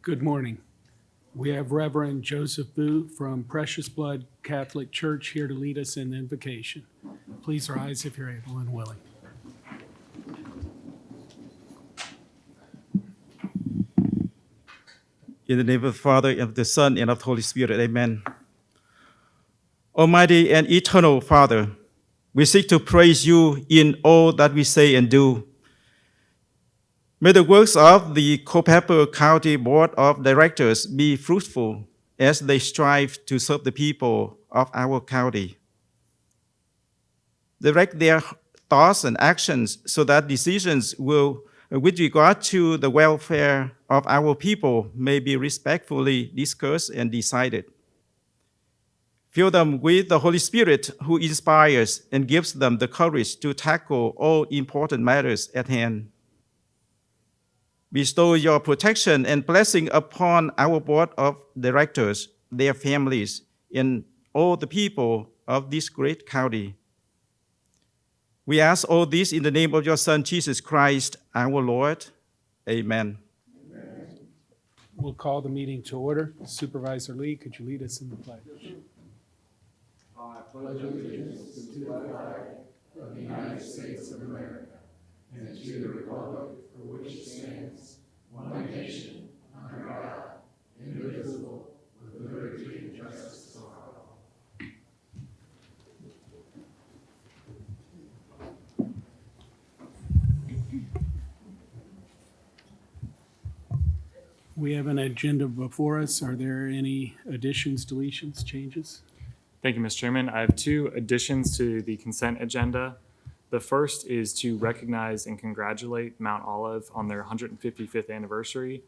Good morning. We have Reverend Joseph Boo from Precious Blood Catholic Church here to lead us in invocation. Please rise if you're able and willing. In the name of the Father, and of the Son, and of the Holy Spirit, amen. Almighty and eternal Father, we seek to praise you in all that we say and do. May the works of the Culpeper County Board of Directors be fruitful as they strive to serve the people of our county. Direct their thoughts and actions so that decisions will, with regard to the welfare of our people, may be respectfully discussed and decided. Fill them with the Holy Spirit who inspires and gives them the courage to tackle all important matters at hand. Bestow your protection and blessing upon our board of directors, their families, and all the people of this great county. We ask all this in the name of your Son, Jesus Christ, our Lord. Amen. Amen. We'll call the meeting to order. Supervisor Lee, could you lead us in the pledge? I pledge allegiance to the flag of the United States of America and to the republic for which it stands, one nation, under God, indivisible, with liberty and justice for all. We have an agenda before us. Are there any additions, deletions, changes? Thank you, Mr. Chairman. I have two additions to the consent agenda. The first is to recognize and congratulate Mount Olive on their 155th anniversary,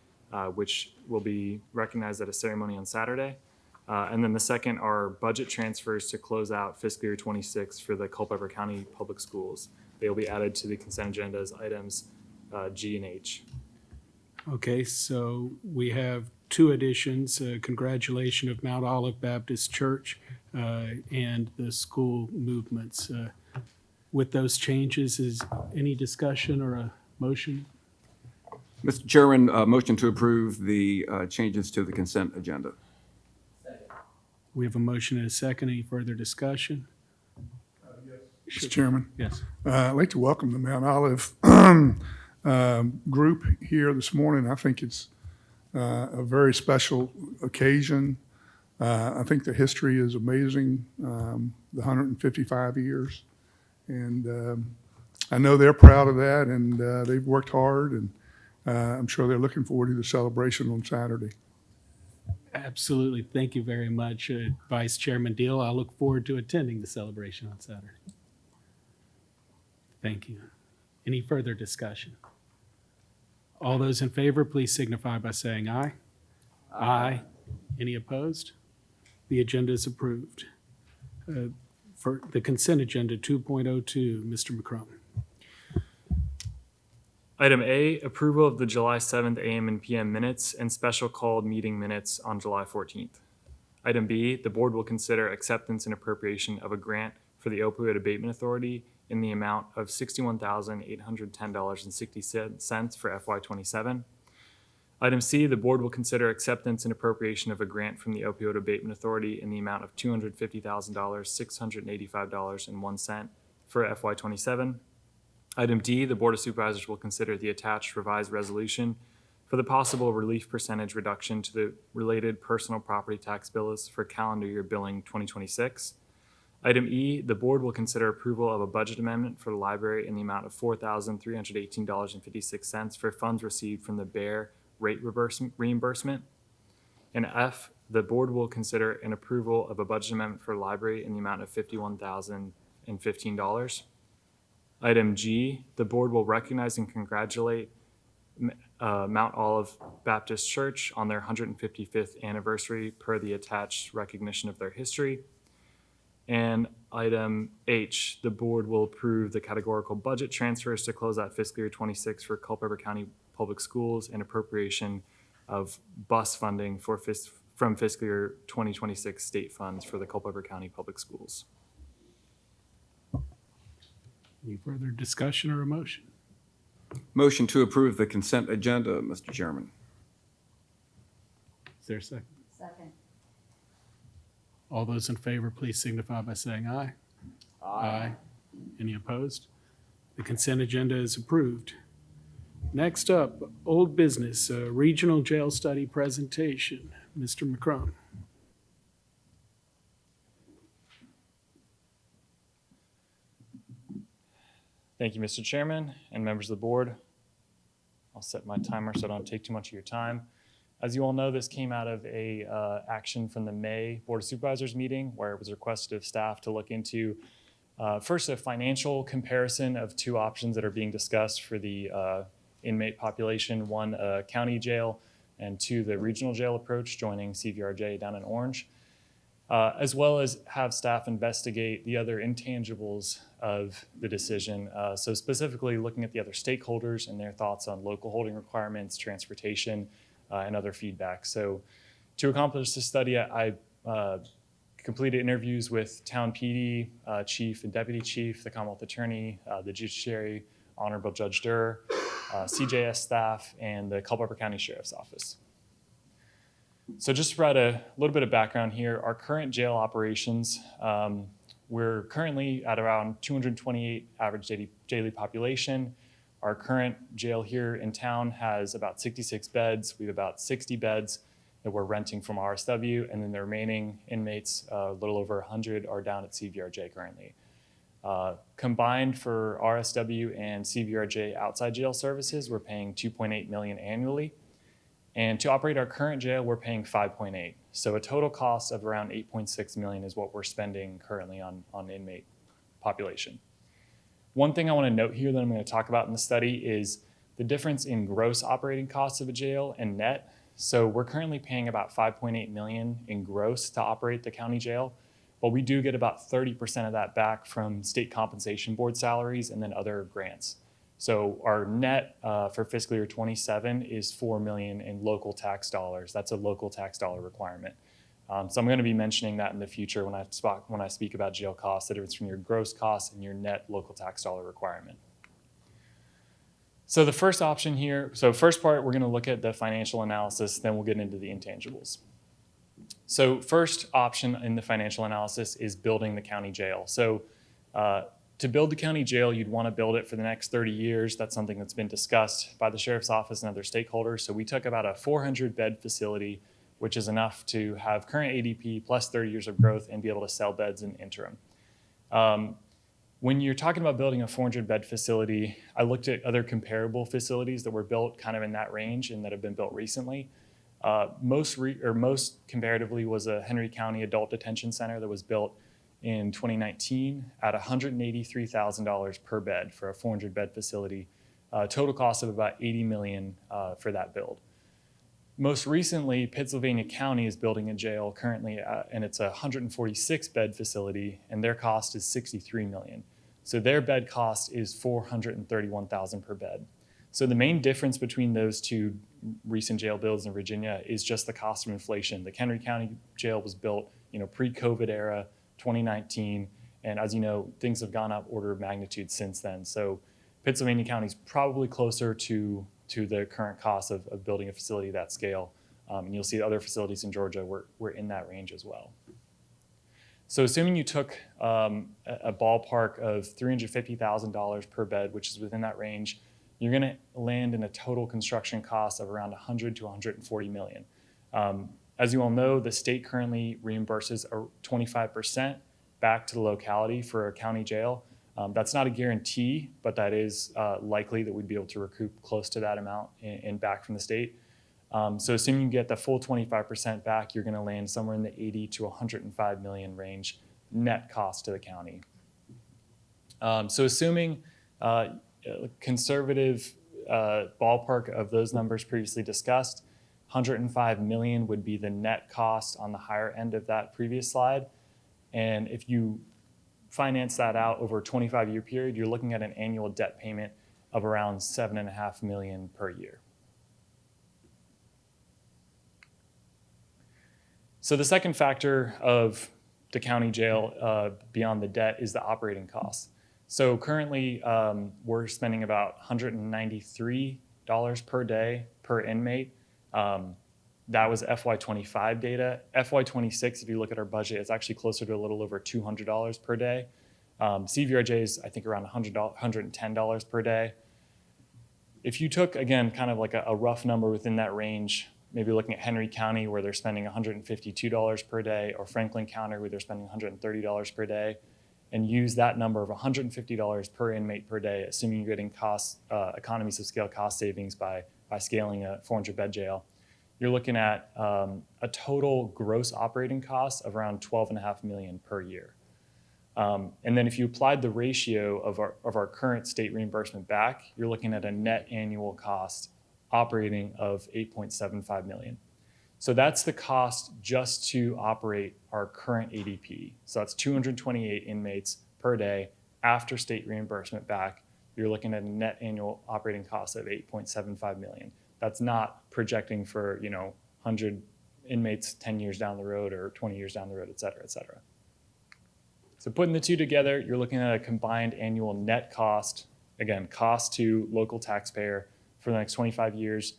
which will be recognized at a ceremony on Saturday. And then the second are budget transfers to close out fiscal year 26 for the Culpeper County Public Schools. They will be added to the consent agenda as items G and H. Okay, so we have two additions, congratulation of Mount Olive Baptist Church and the school movements. With those changes, is any discussion or a motion? Mr. Chairman, motion to approve the changes to the consent agenda. We have a motion and a second. Any further discussion? Mr. Chairman, Yes. I'd like to welcome the Mount Olive group here this morning. I think it's a very special occasion. I think the history is amazing, the 155 years. And I know they're proud of that, and they've worked hard, and I'm sure they're looking forward to the celebration on Saturday. Absolutely. Thank you very much, Vice Chairman Deal. I look forward to attending the celebration on Saturday. Thank you. Any further discussion? All those in favor, please signify by saying aye. Aye. Any opposed? The agenda is approved. For the consent agenda 2.02, Mr. McCrum. Item A, approval of the July 7th AM and PM minutes and special called meeting minutes on July 14th. Item B, the board will consider acceptance and appropriation of a grant for the Opioid Abatement Authority in the amount of $61,810.60 for FY27. Item C, the board will consider acceptance and appropriation of a grant from the Opioid Abatement Authority in the amount of $250,685.01 for FY27. Item D, the Board of Supervisors will consider the attached revised resolution for the possible relief percentage reduction to the related personal property tax bills for calendar year billing 2026. Item E, the board will consider approval of a budget amendment for the library in the amount of $4,318.56 for funds received from the BEAR rate reimbursement. And F, the board will consider an approval of a budget amendment for the library in the amount of $51,015. Item G, the board will recognize and congratulate Mount Olive Baptist Church on their 155th anniversary per the attached recognition of their history. And item H, the board will approve the categorical budget transfers to close out fiscal year 26 for Culpeper County Public Schools and appropriation of bus funding for from fiscal year 2026 state funds for the Culpeper County Public Schools. Any further discussion or a motion? Motion to approve the consent agenda, Mr. Chairman. Is there a second? Second. All those in favor, please signify by saying aye. Aye. Any opposed? The consent agenda is approved. Next up, old business, regional jail study presentation. Mr. McCrone. Thank you, Mr. Chairman and members of the board. I'll set my timer so I don't take too much of your time. As you all know, this came out of a action from the May Board of Supervisors meeting where it was requested of staff to look into first a financial comparison of two options that are being discussed for the inmate population, one county jail and two the regional jail approach joining CVRJ down in Orange, as well as have staff investigate the other intangibles of the decision. So specifically looking at the other stakeholders and their thoughts on local holding requirements, transportation, and other feedback. So to accomplish this study, I completed interviews with town PD, chief and deputy chief, the Commonwealth attorney, the judiciary, Honorable Judge Durr, CJS staff, and the Culpeper County Sheriff's Office. So just to provide a little bit of background here, our current jail operations, we're currently at around 228 average daily population. Our current jail here in town has about 66 beds. We have about 60 beds that we're renting from RSW, and then the remaining inmates, a little over 100, are down at CVRJ currently. Combined for RSW and CVRJ outside jail services, we're paying $2.8 million annually. And to operate our current jail, we're paying $5.8. So a total cost of around $8.6 million is what we're spending currently on inmate population. One thing I want to note here that I'm going to talk about in the study is the difference in gross operating costs of a jail and net. So we're currently paying about $5.8 million in gross to operate the county jail, but we do get about 30% of that back from state compensation board salaries and then other grants. So our net for fiscal year 27 is $4 million in local tax dollars. That's a local tax dollar requirement. So I'm going to be mentioning that in the future when I speak about jail costs, the difference between your gross costs and your net local tax dollar requirement. So the first option here, so first part, we're going to look at the financial analysis, then we'll get into the intangibles. So first option in the financial analysis is building the county jail. So to build the county jail, you'd want to build it for the next 30 years. That's something that's been discussed by the Sheriff's Office and other stakeholders. So we took about a 400-bed facility, which is enough to have current ADP plus 30 years of growth and be able to sell beds in interim. When you're talking about building a 400-bed facility, I looked at other comparable facilities that were built kind of in that range and that have been built recently. Most comparatively was a Henry County Adult Detention Center that was built in 2019 at $183,000 per bed for a 400-bed facility, total cost of about $80 million for that build. Most recently, Pennsylvania County is building a jail currently, and it's a 146-bed facility, and their cost is $63 million. So their bed cost is $431,000 per bed. So the main difference between those two recent jail builds in Virginia is just the cost of inflation. The Henry County jail was built, pre-COVID era, 2019, and as you know, things have gone up order of magnitude since then. So Pennsylvania County is probably closer to the current cost of building a facility that scale. And you'll see other facilities in Georgia were in that range as well. So assuming you took a ballpark of $350,000 per bed, which is within that range, you're going to land in a total construction cost of around $100 to $140 million. As you all know, the state currently reimburses 25% back to the locality for a county jail. That's not a guarantee, but that is likely that we'd be able to recoup close to that amount in back from the state. So assuming you get the full 25% back, you're going to land somewhere in the 80 to 105 million range net cost to the county. So assuming a conservative ballpark of those numbers previously discussed, 105 million would be the net cost on the higher end of that previous slide. And if you finance that out over a 25-year period, you're looking at an annual debt payment of around $7.5 million per year. So the second factor of the county jail beyond the debt is the operating costs. So currently we're spending about $193 per day per inmate. That was FY25 data. FY26, if you look at our budget, it's actually closer to a little over $200 per day. CVRJ is, I think, around $110 per day. If you took, again, kind of like a rough number within that range, maybe looking at Henry County where they're spending $152 per day, or Franklin County where they're spending $130 per day, and use that number of $150 per inmate per day, assuming you're getting economies of scale cost savings by scaling a 400-bed jail, you're looking at a total gross operating cost of around $12.5 million per year. And then if you applied the ratio of our current state reimbursement back, you're looking at a net annual cost operating of $8.75 million. So that's the cost just to operate our current ADP. So that's 228 inmates per day after state reimbursement back. You're looking at a net annual operating cost of $8.75 million. That's not projecting for 100 inmates 10 years down the road or 20 years down the road, et cetera, et cetera. So putting the two together, you're looking at a combined annual net cost, again, cost to local taxpayer for the next 25 years.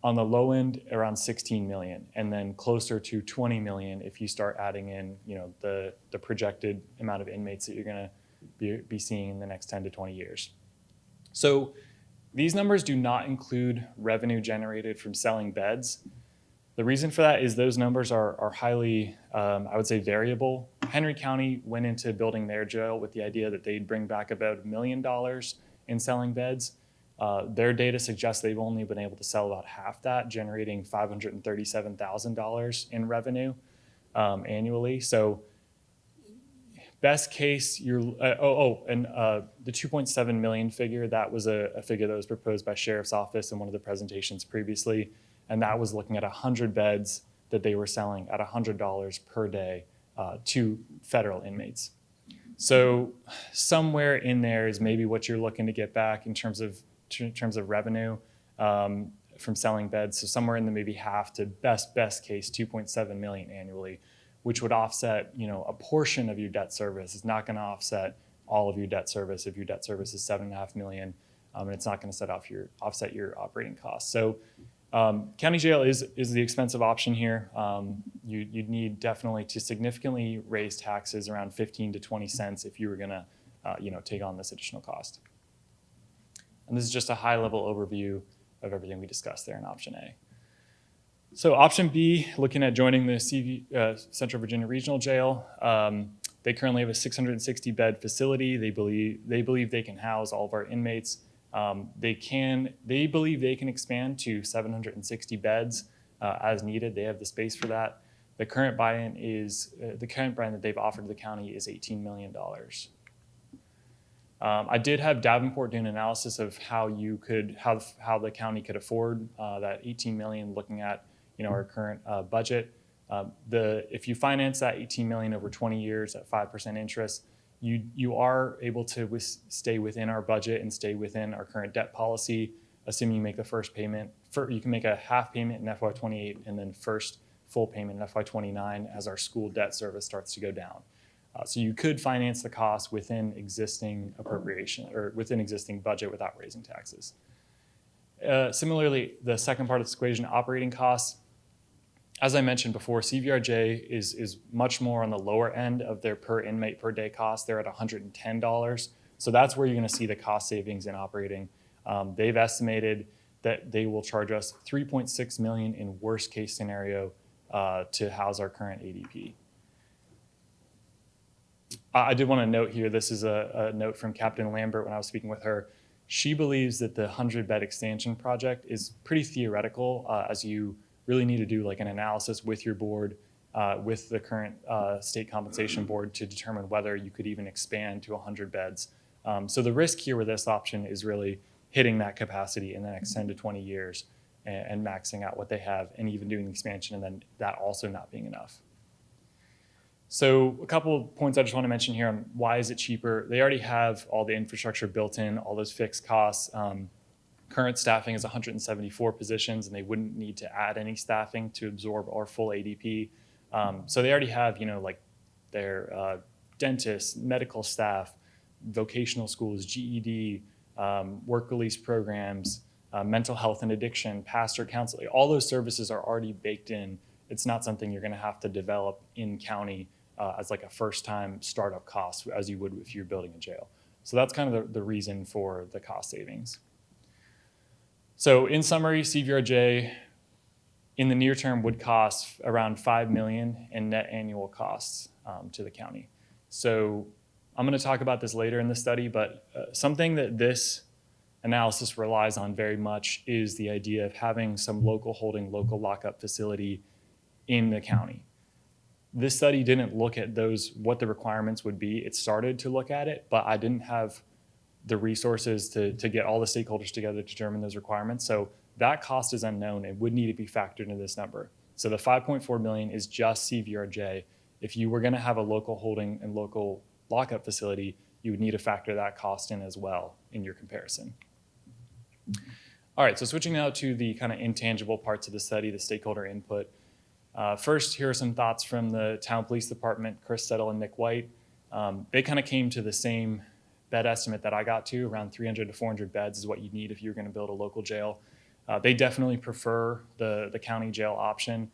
On the low end, around 16 million, and then closer to 20 million if you start adding in, the projected amount of inmates that you're going to be seeing in the next 10 to 20 years. So these numbers do not include revenue generated from selling beds. The reason for that is those numbers are highly, I would say, variable. Henry County went into building their jail with the idea that they'd bring back about $1 million in selling beds. Their data suggests they've only been able to sell about half that, generating $537,000 in revenue annually. So best case, the 2.7 million figure, that was a figure that was proposed by Sheriff's Office in one of the presentations previously, and that was looking at 100 beds that they were selling at $100 per day to federal inmates. So somewhere in there is maybe what you're looking to get back in terms of revenue from selling beds. So somewhere in the maybe half to best case 2.7 million annually, which would offset a portion of your debt service. It's not going to offset all of your debt service if your debt service is $7.5 million, and it's not going to offset your operating costs. So county jail is the expensive option here. You'd need definitely to significantly raise taxes around 15 to 20 cents if you were going to take on this additional cost. And this is just a high-level overview of everything we discussed there in option A. So option B, looking at joining the Central Virginia Regional Jail. They currently have a 660-bed facility. They believe they can house all of our inmates. They believe they can expand to 760 beds as needed. They have the space for that. The current buy-in that they've offered to the county is $18 million. I did have Davenport do an analysis of how the county could afford that $18 million, looking at our current budget. If you finance that $18 million over 20 years at 5% interest, you are able to stay within our budget and stay within our current debt policy, assuming you make the first payment. You can make a half payment in FY28 and then first full payment in FY29 as our school debt service starts to go down. So you could finance the cost within existing appropriation or within existing budget without raising taxes. Similarly, the second part of this equation, operating costs. As I mentioned before, CVRJ is much more on the lower end of their per inmate per day cost. They're at $110. So that's where you're going to see the cost savings in operating. They've estimated that they will charge us $3.6 million in worst case scenario to house our current ADP. I did want to note here, this is a note from Captain Lambert when I was speaking with her. She believes that the 100-bed expansion project is pretty theoretical, as you really need to do like an analysis with your board, with the current state compensation board to determine whether you could even expand to 100 beds. So the risk here with this option is really hitting that capacity in the next 10 to 20 years and maxing out what they have and even doing the expansion and then that also not being enough. So a couple of points I just want to mention here on why is it cheaper. They already have all the infrastructure built in, all those fixed costs. Current staffing is 174 positions, and they wouldn't need to add any staffing to absorb our full ADP. So they already have, like their dentists, medical staff, vocational schools, GED, work release programs, mental health and addiction, pastor counseling, all those services are already baked in. It's not something you're going to have to develop in county as like a first-time startup cost, as you would if you're building a jail. So that's kind of the reason for the cost savings. So in summary, CVRJ in the near term would cost around $5 million in net annual costs to the county. So I'm going to talk about this later in the study, but something that this analysis relies on very much is the idea of having some local holding, local lockup facility in the county. This study didn't look at what the requirements would be. It started to look at it, but I didn't have the resources to get all the stakeholders together to determine those requirements. So that cost is unknown and would need to be factored into this number. So the 5.4 million is just CVRJ. If you were going to have a local holding and local lockup facility, you would need to factor that cost in as well in your comparison. All right, so switching now to the kind of intangible parts of the study, the stakeholder input. First, here are some thoughts from the town police department, Chris Settle and Nick White. They kind of came to the same bed estimate that I got to, around 300 to 400 beds is what you need if you're going to build a local jail. They definitely prefer the county jail option.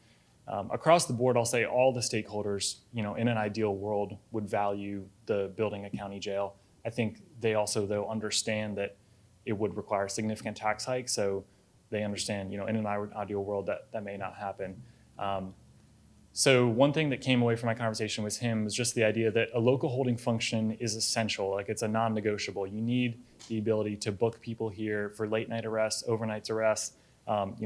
Across the board, I'll say all the stakeholders, in an ideal world, would value the building a county jail. I think they also, though, understand that it would require significant tax hikes, so they understand, in an ideal world that may not happen. So one thing that came away from my conversation with him was just the idea that a local holding function is essential. Like, it's a non-negotiable. You need the ability to book people here for late night arrests, overnight arrests,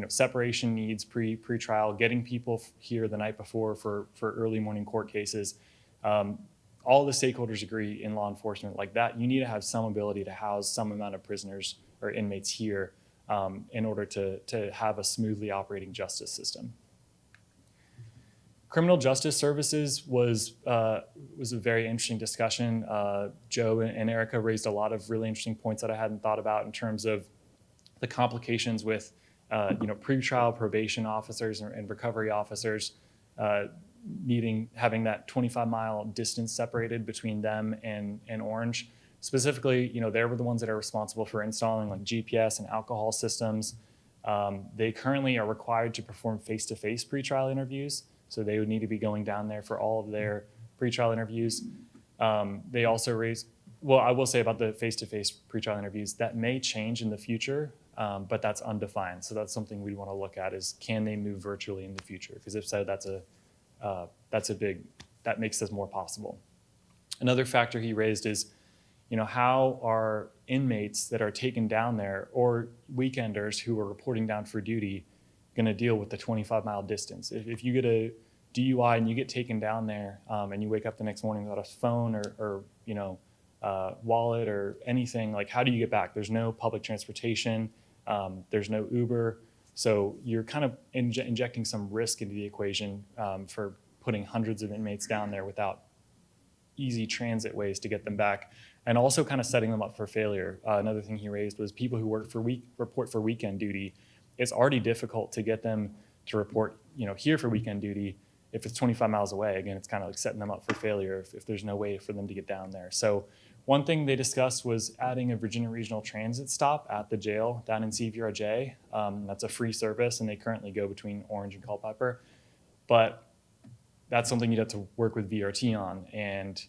separation needs, pre-trial, getting people here the night before for early morning court cases. All the stakeholders agree in law enforcement like that. You need to have some ability to house some amount of prisoners or inmates here in order to have a smoothly operating justice system. Criminal justice services was a very interesting discussion. Joe and Erica raised a lot of really interesting points that I hadn't thought about in terms of the complications with pretrial probation officers and recovery officers having that 25-mile distance separated between them and Orange. Specifically, they were the ones that are responsible for installing like GPS and alcohol systems. They currently are required to perform face-to-face pretrial interviews. So they would need to be going down there for all of their pretrial interviews. They also raised, I will say about the face-to-face pretrial interviews, that may change in the future, but that's undefined. So that's something we want to look at is, can they move virtually in the future? Because if so, that makes this more possible. Another factor he raised is, how are inmates that are taken down there or weekenders who are reporting down for duty going to deal with the 25-mile distance? If you get a DUI and you get taken down there and you wake up the next morning without a phone or wallet or anything, like, how do you get back? There's no public transportation. There's no Uber. So you're kind of injecting some risk into the equation for putting hundreds of inmates down there without easy transit ways to get them back, and also kind of setting them up for failure. Another thing he raised was people who report for weekend duty. It's already difficult to get them to report, here for weekend duty. If it's 25 miles away, again, it's kind of like setting them up for failure if there's no way for them to get down there. So one thing they discussed was adding a Virginia Regional Transit stop at the jail down in CVRJ. That's a free service, and they currently go between Orange and Culpeper. But that's something you'd have to work with VRT on. And,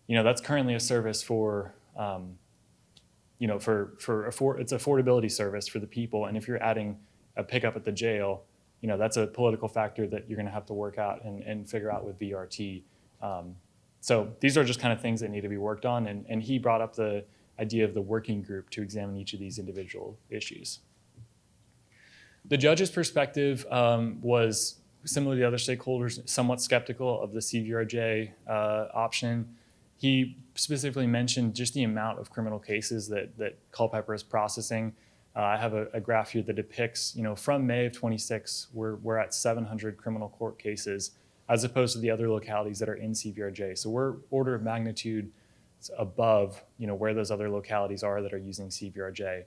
that's currently a service for, it's affordability service for the people. And if you're adding a pickup at the jail, that's a political factor that you're going to have to work out and figure out with VRT. So these are just kind of things that need to be worked on. And he brought up the idea of the working group to examine each of these individual issues. The judge's perspective was similar to the other stakeholders, somewhat skeptical of the CVRJ option. He specifically mentioned just the amount of criminal cases that Culpeper is processing. I have a graph here that depicts, from May of 26, we're at 700 criminal court cases, as opposed to the other localities that are in CVRJ. So we're order of magnitude above, where those other localities are that are using CVRJ.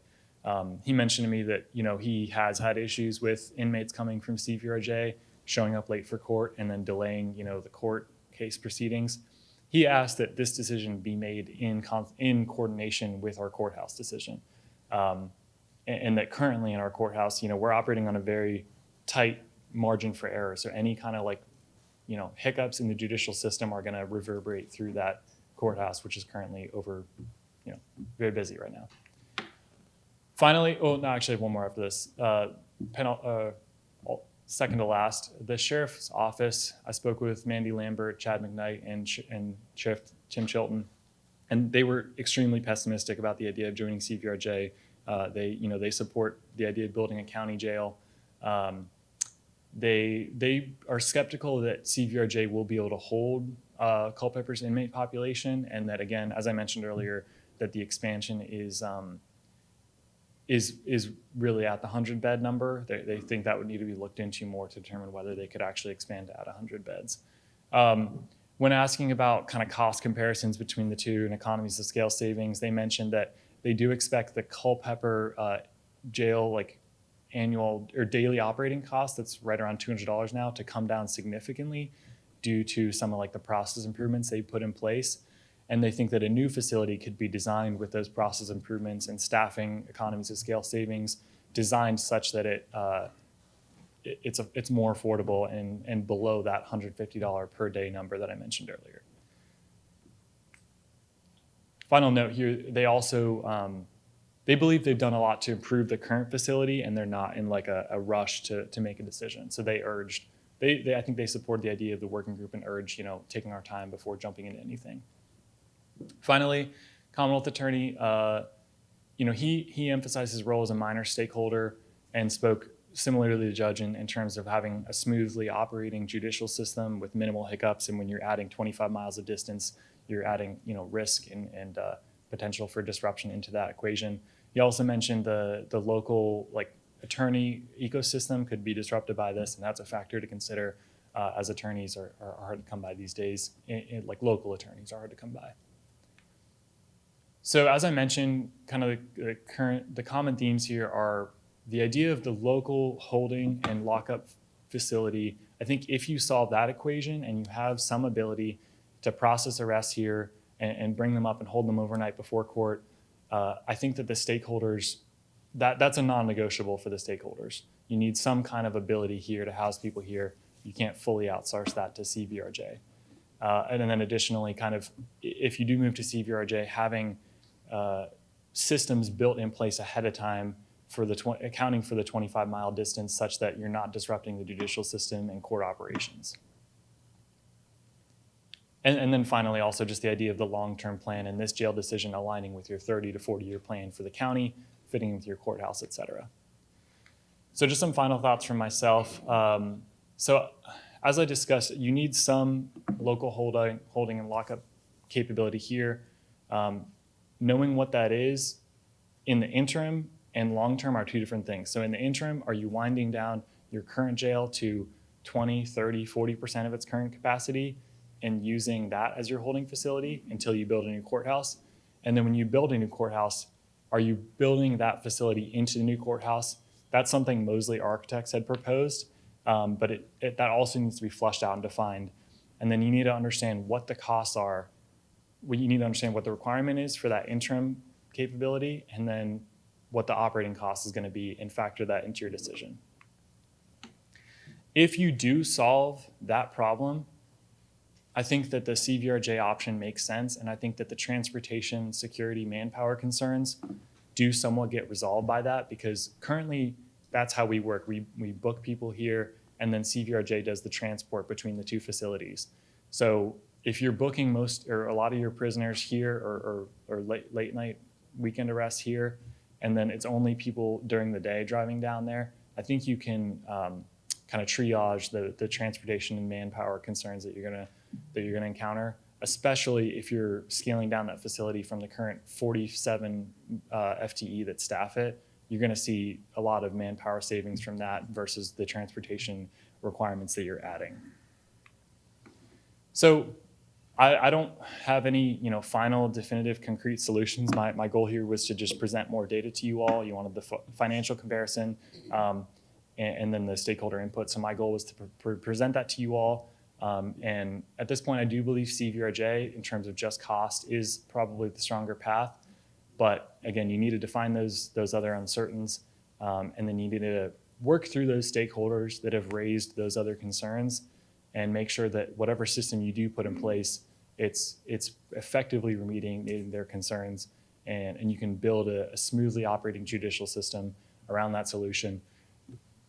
He mentioned to me that, he has had issues with inmates coming from CVRJ, showing up late for court and then delaying, the court case proceedings. He asked that this decision be made in coordination with our courthouse decision. And and that currently in our courthouse, we're operating on a very tight margin for error. So any kind of hiccups in the judicial system are going to reverberate through that courthouse, which is currently very busy right now. Finally, actually I have one more after this. Second to last, the sheriff's office, I spoke with Mandy Lambert, Chad McKnight, and Sheriff Tim Chilton, and they were extremely pessimistic about the idea of joining CVRJ. They support the idea of building a county jail. They are skeptical that CVRJ will be able to hold Culpeper's inmate population, and that, again, as I mentioned earlier, that the expansion is really at the 100-bed number. They think that would need to be looked into more to determine whether they could actually expand to add 100 beds. When asking about kind of cost comparisons between the two and economies of scale savings, they mentioned that they do expect the Culpeper jail annual or daily operating cost, that's right around $200 now, to come down significantly due to some of the process improvements they put in place. And they think that a new facility could be designed with those process improvements and staffing economies of scale savings designed such that it's more affordable and below that $150 per day number that I mentioned earlier. Final note here, they also they believe they've done a lot to improve the current facility, and they're not in a rush to make a decision. So they urged, I think they support the idea of the working group and urge, taking our time before jumping into anything. Finally, Commonwealth Attorney, he emphasized his role as a minor stakeholder and spoke similar to the judge in terms of having a smoothly operating judicial system with minimal hiccups. And when you're adding 25 miles of distance, you're adding, risk and potential for disruption into that equation. He also mentioned the local attorney ecosystem could be disrupted by this, and that's a factor to consider as attorneys are hard to come by these days. Local attorneys are hard to come by. So as I mentioned, kind of the common themes here are the idea of the local holding and lockup facility. I think if you solve that equation and you have some ability to process arrests here and bring them up and hold them overnight before court, I think that the stakeholders, that's a non-negotiable for the stakeholders. You need some kind of ability here to house people here. You can't fully outsource that to CVRJ. And then additionally, kind of, if you do move to CVRJ, having systems built in place ahead of time for accounting for the 25-mile distance such that you're not disrupting the judicial system and court operations. And then finally, also just the idea of the long-term plan and this jail decision aligning with your 30 to 40-year plan for the county, fitting with your courthouse, et cetera. So just some final thoughts from myself. So as I discussed, you need some local holding and lockup capability here. Knowing what that is in the interim and long-term are two different things. So in the interim, are you winding down your current jail to 20, 30, 40% of its current capacity and using that as your holding facility until you build a new courthouse? And then when you build a new courthouse, are you building that facility into the new courthouse? That's something Mosley Architects had proposed, but that also needs to be flushed out and defined. And then you need to understand what the costs are. You need to understand what the requirement is for that interim capability, and then what the operating cost is going to be, and factor that into your decision. If you do solve that problem, I think that the CVRJ option makes sense, and I think that the transportation, security, manpower concerns do somewhat get resolved by that, because currently that's how we work. We book people here, and then CVRJ does the transport between the two facilities. So if you're booking most or a lot of your prisoners here or late night weekend arrests here, and then it's only people during the day driving down there, I think you can kind of triage the transportation and manpower concerns that you're gonna encounter, especially if you're scaling down that facility from the current 47 FTE that staff it. You're gonna see a lot of manpower savings from that versus the transportation requirements that you're adding. So I don't have any final definitive concrete solutions. My goal here was to just present more data to you all. You wanted the financial comparison and then the stakeholder input. So my goal was to present that to you all. And at this point, I do believe CVRJ, in terms of just cost, is probably the stronger path. But again, you need to define those other uncertainties, and then you need to work through those stakeholders that have raised those other concerns and make sure that whatever system you do put in place, it's effectively remediating their concerns, and you can build a smoothly operating judicial system around that solution.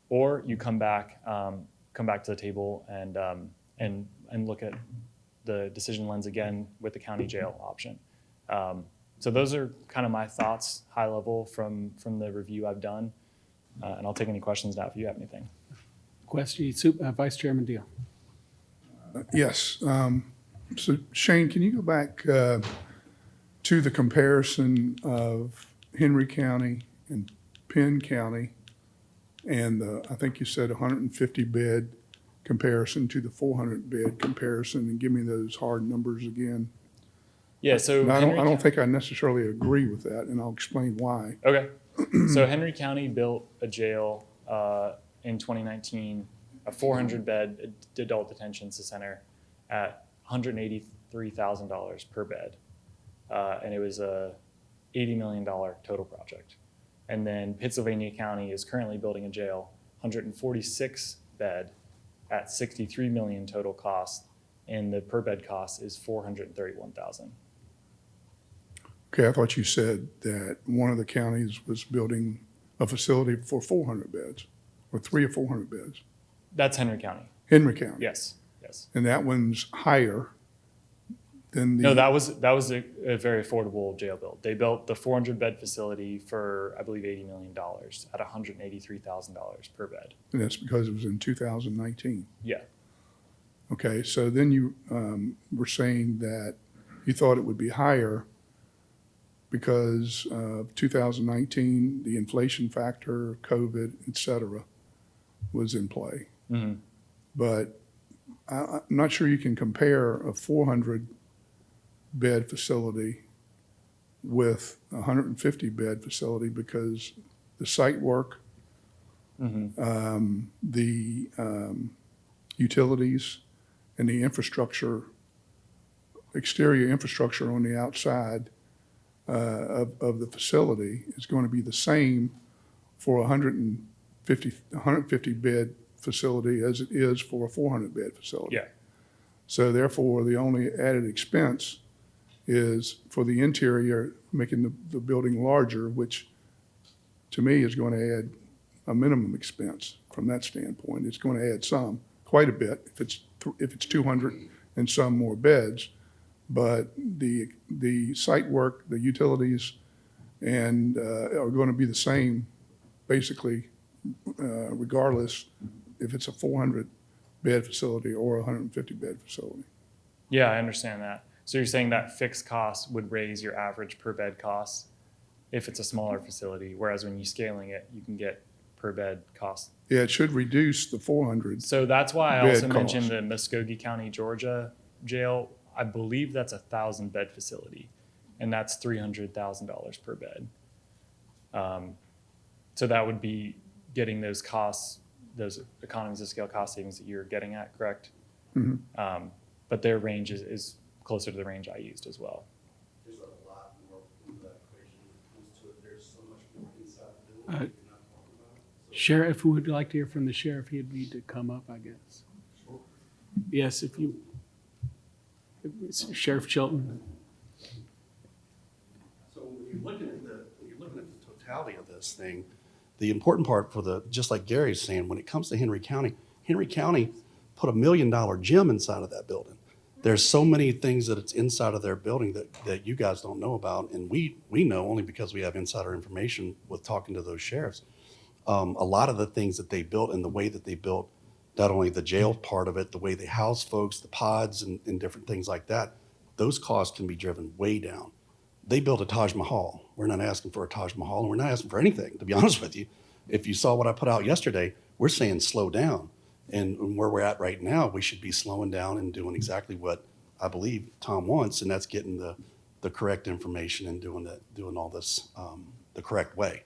Or you come back to the table and look at the decision lens again with the county jail option. So those are kind of my thoughts, high level, from the review I've done. And I'll take any questions now if you have anything. Question, Vice Chairman Deal. Yes. So Shane, can you go back to the comparison of Henry County and Penn County and I think you said 150 bed comparison to the 400 bed comparison, and give me those hard numbers again? Yeah, so I Henry don't think I necessarily agree with that, and I'll explain why. Okay. So Henry County built a jail in 2019, a 400-bed adult detention center at $183,000 per bed. And it was a $80 million total project. And then Pennsylvania County is currently building a jail, 146 bed at $63 million total cost, and the per bed cost is $431,000. Okay, I thought you said that one of the counties was building a facility for 400 beds, or 300 or 400 beds. That's Henry County. Henry County. Yes. And that one's higher than the. No, that was a very affordable jail build. They built the 400-bed facility for, I believe, $80 million at $183,000 per bed. And that's because it was in 2019. Yeah. Okay, so then you were saying that you thought it would be higher because of 2019, the inflation factor, COVID, et cetera, was in play. Mm-hmm. But I'm not sure you can compare a 400-bed facility with a 150-bed facility because the site work, Mm-hmm. the utilities, and the infrastructure, exterior infrastructure on the outside of the facility is going to be the same for a 150-bed facility as it is for a 400-bed facility. Yeah. So therefore, the only added expense is for the interior, making the building larger, which to me is going to add a minimum expense from that standpoint. It's going to add quite a bit, if it's 200 and some more beds. But the site work, the utilities, and are going to be the same, basically, regardless if it's a 400-bed facility or a 150-bed facility. Yeah, I understand that. So you're saying that fixed cost would raise your average per bed cost if it's a smaller facility, whereas when you're scaling it, you can get per bed cost. Yeah, it should reduce the 400. So that's why I also Bed mentioned cost. the Muskogee County, Georgia jail. I believe that's a 1,000-bed facility, and that's $300,000 per bed. So that would be getting those costs, those economies of scale cost savings that you're getting at, correct? Mhm. But their range is closer to the range I used as well. There's a lot more to that equation comes to it. There's so much more inside the building that you're not talking about. So Sheriff, would you like to hear from the sheriff? He'd need to come up, I guess. Yes, if Sheriff Chilton. So when you're looking at the totality of this thing, the important part just like Gary's saying, when it comes to Henry County put $1 million gym inside of that building. There's so many things that it's inside of their building that you guys don't know about, and we know only because we have insider information with talking to those sheriffs. A lot of the things that they built and the way that they built not only the jail part of it, the way they house folks, the pods and different things like that, those costs can be driven way down. They built a Taj Mahal. We're not asking for a Taj Mahal, and we're not asking for anything, to be honest with you. If you saw what I put out yesterday, we're saying slow down. And where we're at right now, we should be slowing down and doing exactly what I believe Tom wants, and that's getting the correct information and doing all this the correct way.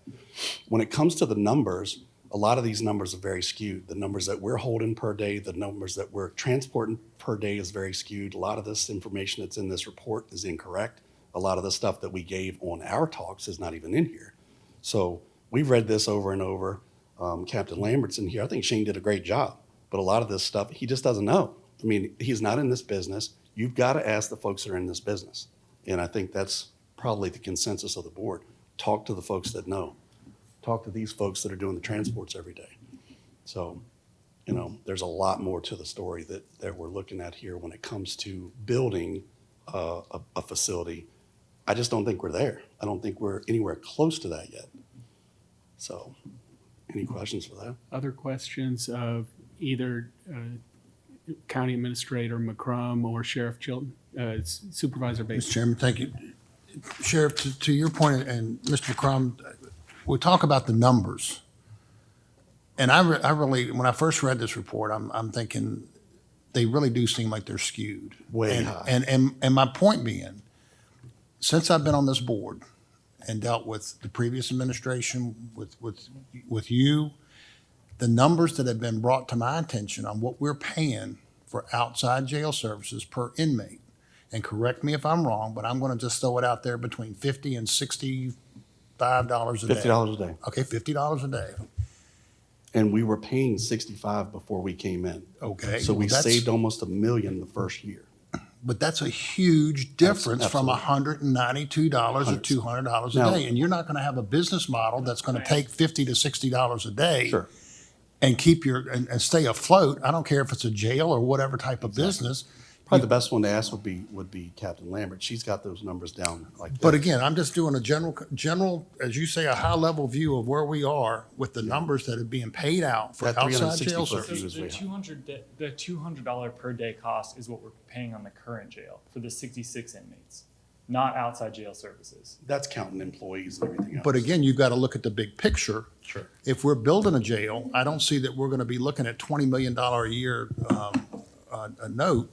When it comes to the numbers, a lot of these numbers are very skewed. The numbers that we're holding per day, the numbers that we're transporting per day is very skewed. A lot of this information that's in this report is incorrect. A lot of the stuff that we gave on our talks is not even in here. So we've read this over and over. Captain Lambert's in here. I think Shane did a great job, but a lot of this stuff, he just doesn't know. I mean, he's not in this business. You've got to ask the folks that are in this business. And I think that's probably the consensus of the board. Talk to the folks that know. Talk to these folks that are doing the transports every day. So, you know, there's a lot more to the story that we're looking at here when it comes to building a facility. I just don't think we're there. I don't think we're anywhere close to that yet. So, any questions for that? Other questions of either County Administrator McCrum or Sheriff Chilton? Supervisor Bates. Mr. Chairman, thank you. Sheriff, to your point, and Mr. McCrum, we talk about the numbers. And I really, when I first read this report, I'm thinking they really do seem like they're skewed. Way and, high. And my point being, since I've been on this board and dealt with the previous administration, with you, the numbers that have been brought to my attention on what we're paying for outside jail services per inmate, and correct me if I'm wrong, but I'm going to just throw it out there between $50 and $65 a day. $50 a day. Okay, $50 a day. And we were paying 65 before we came in. Okay. So we well, that's- saved almost $1 million the first year. But that's a huge difference from Absolutely. $192 or $200 a Now- day. And you're not going to have a business model that's going to take $50 to $60 a day Sure. and keep and stay afloat. I don't care if it's a jail or whatever type of business. Probably the best one to ask would be Captain Lambert. She's got those numbers down like that. But again, I'm just doing a general, as you say, a high level view of where we are with the numbers that are being paid out for That outside 360 jail foot services. view is way high. The $200 per day cost is what we're paying on the current jail for the 66 inmates, not outside jail services. That's counting employees and everything else. But again, you've got to look at the big picture. Sure. If we're building a jail, I don't see that we're going to be looking at $20 million a year a note,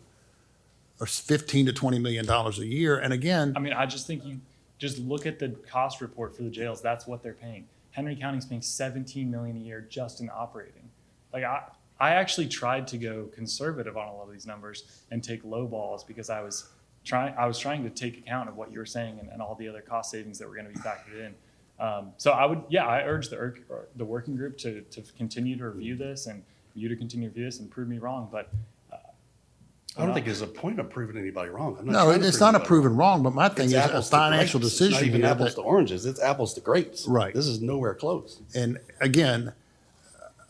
or $15 to $20 million a year. And again, I mean, I just think you just look at the cost report for the jails. That's what they're paying. Henry County's paying $17 million a year just in operating. Like I actually tried to go conservative on all of these numbers and take low balls because I was trying to take account of what you were saying and all the other cost savings that were going to be factored in. So I urge the working group to continue to review this and you to continue to review this and prove me wrong. But I don't think there's a point of proving anybody wrong. I'm not no, trying to it's prove not a anybody proven wrong. wrong, but my thing It's is a apples to financial grapes. decision. It's not even here apples that- to oranges. It's apples to grapes. Right. This is nowhere close. And again,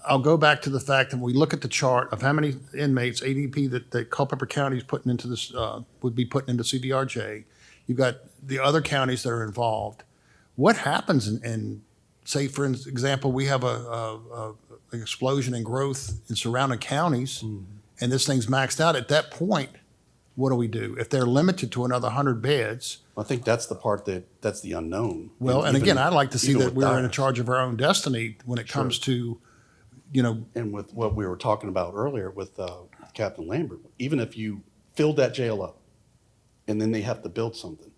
I'll go back to the fact that when we look at the chart of how many inmates, ADP, that Culpeper County is putting into this, would be putting into CVRJ. You've got the other counties that are involved. What happens in say, for example, we have an explosion in growth in surrounding counties, and this thing's maxed out. At that point, what do we do? If they're limited to another 100 beds, I think that's the part that's the unknown. well, and even- again, I'd like to see even that with we're in Dyer. charge of our own destiny when it comes to, And with what we were talking about earlier with Captain Lambert, even if you filled that jail up and then they have to build something,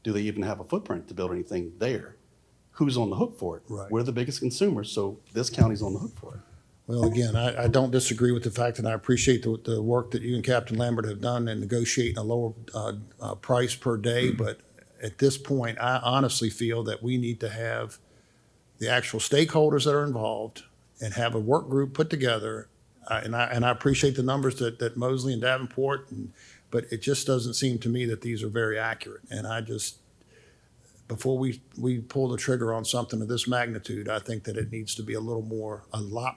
do they even have a footprint to build anything there? Who's on the hook for it? Right. We're the biggest consumers, so this county's on the hook for it. well, again, I don't disagree with the fact that I appreciate the work that you and Captain Lambert have done in negotiating a lower price per day. But at this point, I honestly feel that we need to have the actual stakeholders that are involved and have a work group put together. And I appreciate the numbers that Mosley and Davenport, but it just doesn't seem to me that these are very accurate. And I just, before we pull the trigger on something of this magnitude, I think that it needs to be a lot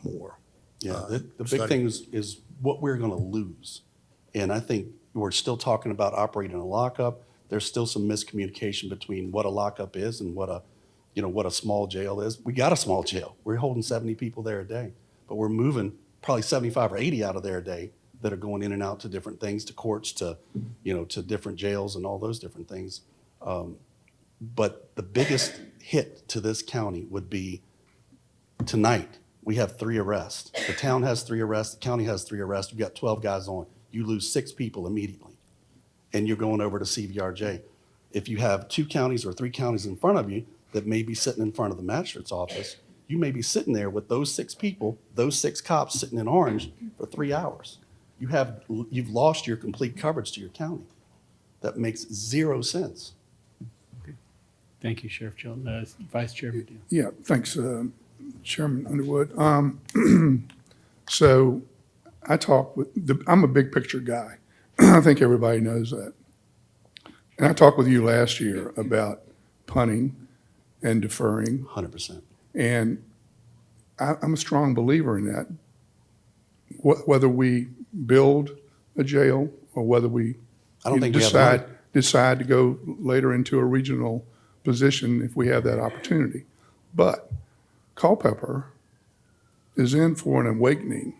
more. Yeah, the big study. thing is what we're gonna lose. And I think we're still talking about operating a lockup. There's still some miscommunication between what a lockup is and what a small jail is. We got a small jail. We're holding 70 people there a day, but we're moving probably 75 or 80 out of there a day that are going in and out to different things, to courts, to different jails and all those different things. But the biggest hit to this county would be tonight. We have 3 arrests. The town has 3 arrests. The county has 3 arrests. You've got 12 guys on. You lose 6 people immediately, and you're going over to CVRJ. If you have 2 counties or 3 counties in front of you that may be sitting in front of the magistrate's office, you may be sitting there with those 6 people, those 6 cops sitting in orange for 3 hours. You've lost your complete coverage to your county. That makes 0 sense. Thank you, Sheriff Chilton. Vice Chairman Deal. Yeah, thanks, Chairman Underwood. So I talked I'm a big picture guy. I think everybody knows that. And I talked with you last year about punting and deferring, 100%. and I'm a strong believer in that. Whether we build a jail or whether we I don't think we have the money. decide to go later into a regional position if we have that opportunity. But Culpeper is in for an awakening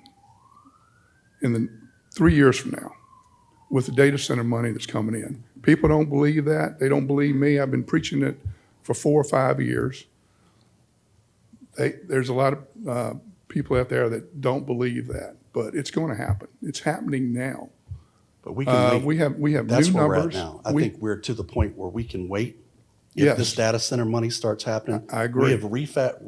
in the 3 years from now with the data center money that's coming in. People don't believe that. They don't believe me. I've been preaching it for 4 or 5 years. There's a lot of people out there that don't believe that, but it's going to happen. It's happening now. But we can wait. We have That's new where we're at numbers. now. I think we're to the point where we can wait. If Yes. this data center money starts happening. I agree. We have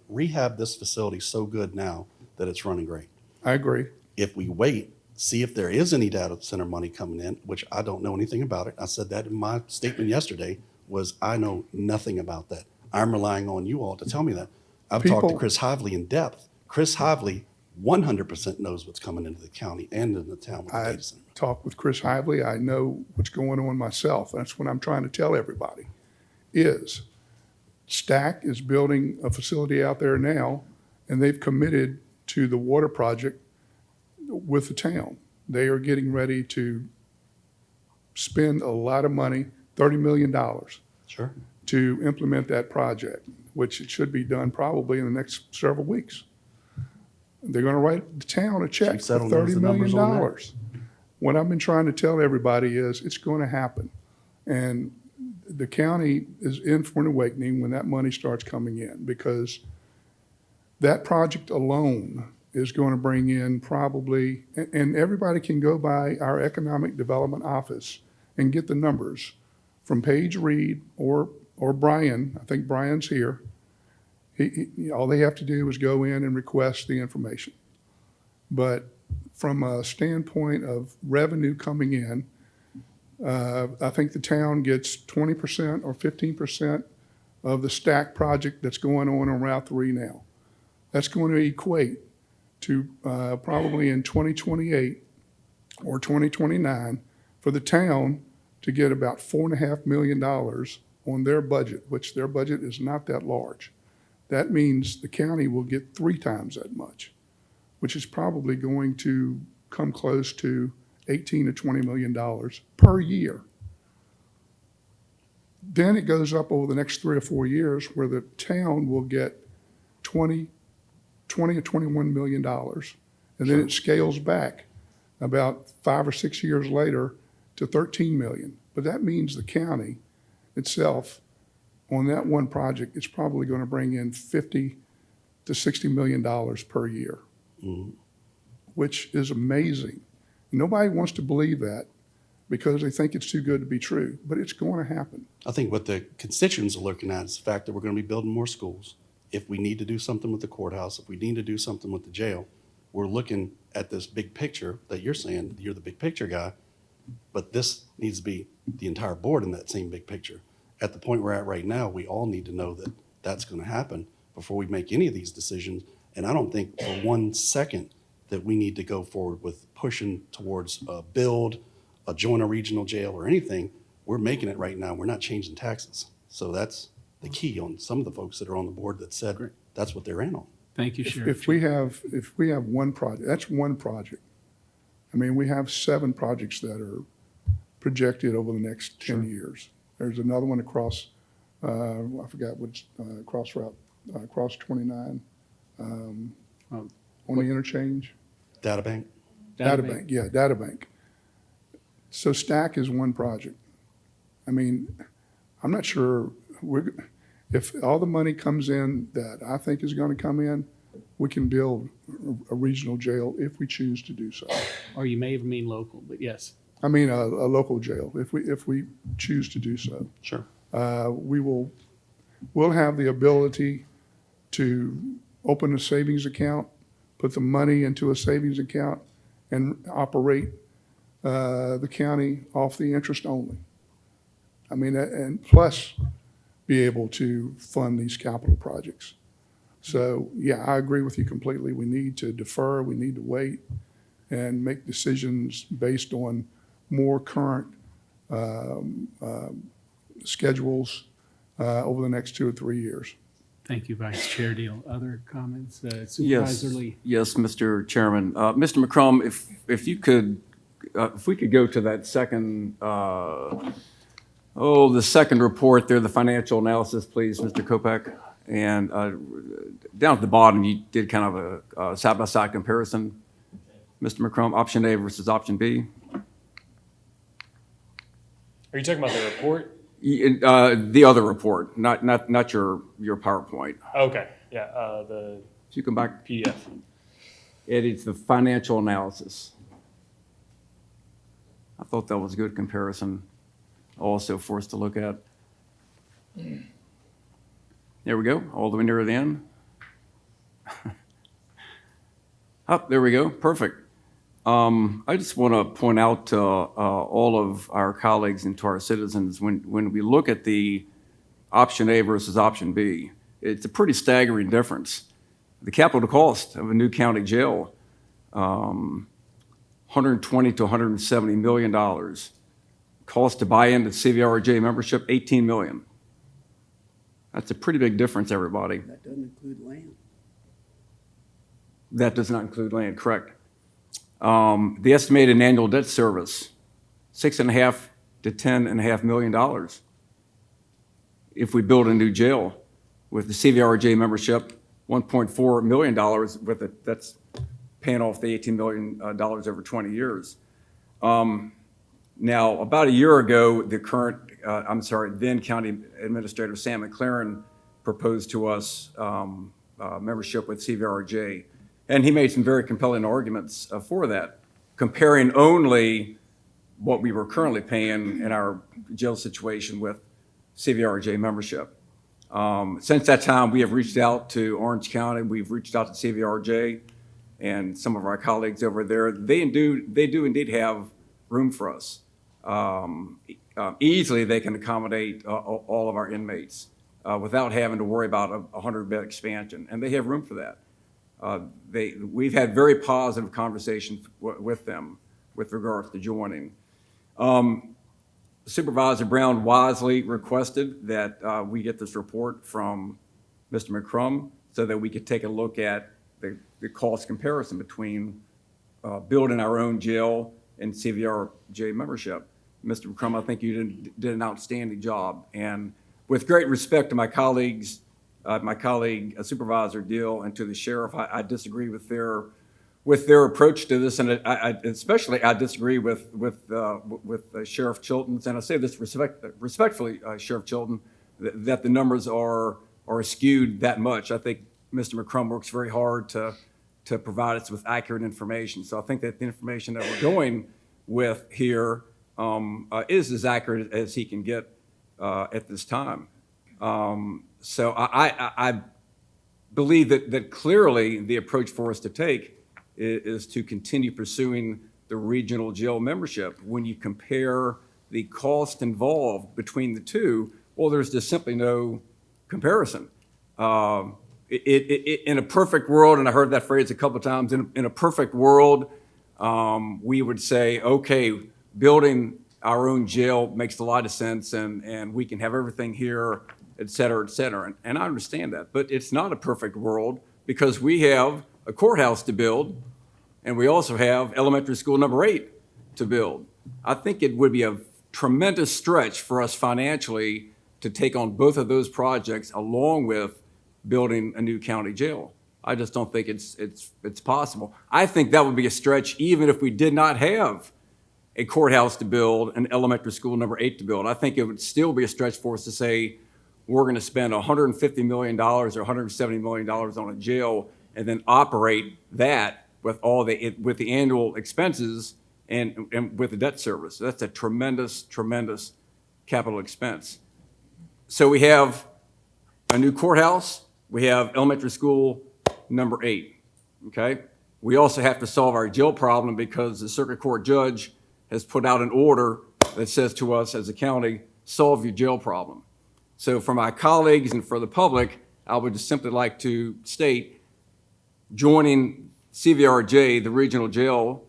rehabbed this facility so good now that it's running great. I agree. If we wait, see if there is any data center money coming in, which I don't know anything about it. I said that in my statement yesterday, was I know nothing about that. I'm relying on you all to tell me that. I've talked to People- Chris Hively in depth. Chris Hively 100% knows what's coming into the county and in the town with the I data center. talked with Chris Hively. I know what's going on myself. That's what I'm trying to tell everybody is Stack is building a facility out there now, and they've committed to the water project with the town. They are getting ready to spend a lot of money, $30 million, Sure. to implement that project, which it should be done probably in the next several weeks. They're going to write the town a check Chief for Settle knows $30 the million. numbers on that. What I've been trying to tell everybody is it's going to happen. And the county is in for an awakening when that money starts coming in, because that project alone is going to bring in probably, and everybody can go by our economic development office and get the numbers from Paige Reed or Brian. I think Brian's here. All they have to do is go in and request the information. But from a standpoint of revenue coming in, I think the town gets 20% or 15% of the Stack project that's going on Route 3 now. That's going to equate to probably in 2028 or 2029 for the town to get about $4.5 million on their budget, which their budget is not that large. That means the county will get 3 times that much, which is probably going to come close to $18 to $20 million per year. Then it goes up over the next 3 or 4 years where the town will get 20 or $21 million. And then it scales back about 5 or 6 years later to 13 million. But that means the county itself on that one project is probably going to bring in $50 to $60 million per year, which is amazing. Nobody wants to believe that because they think it's too good to be true, but it's going to happen. I think what the constituents are looking at is the fact that we're going to be building more schools. If we need to do something with the courthouse, if we need to do something with the jail, we're looking at this big picture that you're saying, you're the big picture guy, but this needs to be the entire board in that same big picture. At the point we're at right now, we all need to know that that's going to happen before we make any of these decisions. And I don't think for 1 second that we need to go forward with pushing towards a build, a join a regional jail or anything. We're making it right now. We're not changing taxes. So that's the key on some of the folks that are on the board that said that's what they're in on. Thank you, Sheriff. If we have one project, that's one project. I mean, we have 7 projects that are projected over the next 10 years. There's another one across, I forgot which, cross 29, on the interchange. Databank? Databank, yeah, Databank. So Stack is one project. I mean, I'm not sure, if all the money comes in that I think is going to come in, we can build a regional jail if we choose to do so. Or you may even mean local, but yes. I mean, a local jail, if we choose to do so. Sure. We'll have the ability to open a savings account, put the money into a savings account, and operate the county off the interest only. I mean, and plus, be able to fund these capital projects. So, yeah, I agree with you completely. We need to defer, we need to wait, and make decisions based on more current schedules over the next 2 or 3 years. Thank you, Vice Chair Deal. Other comments? Yes, Supervisor Lee? yes, Mr. Chairman. Mr. McCrum, if you could, if we could go to that second, the second report there, the financial analysis, please, Mr. Kopak. And down at the bottom, you did kind of a side-by-side comparison. Mr. McCrum, option A versus option B. Are you talking about the report? The other report, not your PowerPoint. Okay, yeah, the If you come back, PDF. it's the financial analysis. I thought that was a good comparison also for us to look at. There we go, all the way near the end. Oh, there we go, perfect. I just want to point out to all of our colleagues and to our citizens, when we look at the option A versus option B, it's a pretty staggering difference. The capital cost of a new county jail, $120 to $170 million. Cost to buy into CVRJ membership, $18 million. That's a pretty big difference, everybody. That doesn't include land. That does not include land, correct. The estimated annual debt service, $6.5 to $10.5 million. If we build a new jail with the CVRJ membership, $1.4 million with it, that's paying off the $18 million over 20 years. Now, about a year ago, then County Administrator Sam McLaren proposed to us membership with CVRJ. And he made some very compelling arguments for that, comparing only what we were currently paying in our jail situation with CVRJ membership. Since that time, we have reached out to Orange County, we've reached out to CVRJ, and some of our colleagues over there. They do indeed have room for us. Easily, they can accommodate all of our inmates without having to worry about a 100-bed expansion, and they have room for that. We've had very positive conversations with them with regards to joining. Supervisor Brown wisely requested that we get this report from Mr. McCrum so that we could take a look at the cost comparison between building our own jail and CVRJ membership. Mr. McCrum, I think you did an outstanding job. And with great respect to my colleagues, my colleague Supervisor Deal, and to the sheriff, I disagree with their approach to this, and I disagree with Sheriff Chilton's, and I say this respectfully, Sheriff Chilton, that the numbers are skewed that much. I think Mr. McCrum works very hard to provide us with accurate information. So I think that the information that we're going with here is as accurate as he can get at this time. So I believe that clearly the approach for us to take is to continue pursuing the regional jail membership. When you compare the cost involved between the two, well, there's just simply no comparison. In a perfect world, and I heard that phrase a couple of times, in a perfect world, we would say, okay, building our own jail makes a lot of sense, and we can have everything here, et cetera, et cetera. And I understand that, but it's not a perfect world because we have a courthouse to build, and we also have elementary school number 8 to build. I think it would be a tremendous stretch for us financially to take on both of those projects along with building a new county jail. I just don't think it's possible. I think that would be a stretch even if we did not have a courthouse to build, an elementary school number 8 to build. I think it would still be a stretch for us to say, we're going to spend $150 million or $170 million on a jail and then operate that with with the annual expenses and with the debt service. That's a tremendous, tremendous capital expense. So we have a new courthouse, we have elementary school number 8, okay? We also have to solve our jail problem because the circuit court judge has put out an order that says to us as a county, solve your jail problem. So for my colleagues and for the public, I would just simply like to state, joining CVRJ, the regional jail,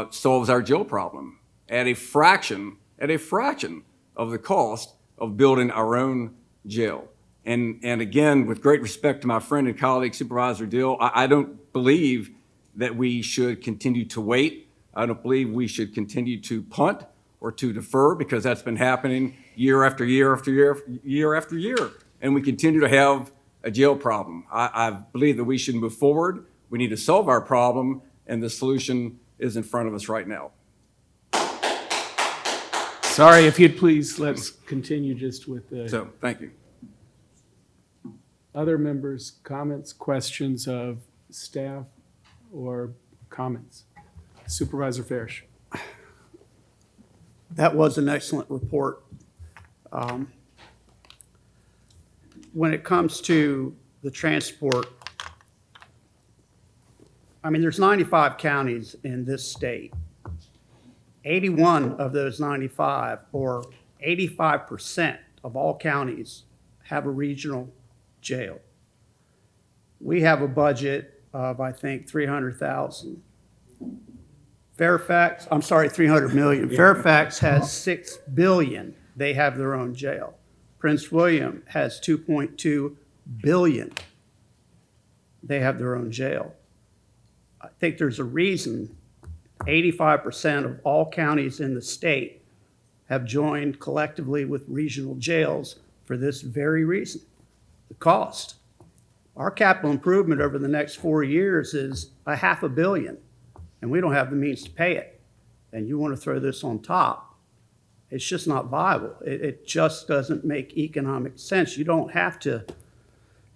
solves our jail problem at a fraction of the cost of building our own jail. And again, with great respect to my friend and colleague Supervisor Dill, I don't believe that we should continue to wait. I don't believe we should continue to punt or to defer, because that's been happening year after year after year after year. And we continue to have a jail problem. I believe that we should move forward. We need to solve our problem, and the solution is in front of us right now. Sorry, if you'd please, let's continue just with the So, thank you. other members' comments, questions of staff, or comments. Supervisor Farish. That was an excellent report. When it comes to the transport, I mean, there's 95 counties in this state. 81 of those 95, or 85% of all counties, have a regional jail. We have a budget of, I think, 300,000. I'm sorry, 300 million. Fairfax has 6 billion. They have their own jail. Prince William has 2.2 billion. They have their own jail. I think there's a reason 85% of all counties in the state have joined collectively with regional jails for this very reason, the cost. Our capital improvement over the next 4 years is $500 million, and we don't have the means to pay it. And you want to throw this on top. It's just not viable. It just doesn't make economic sense. You don't have to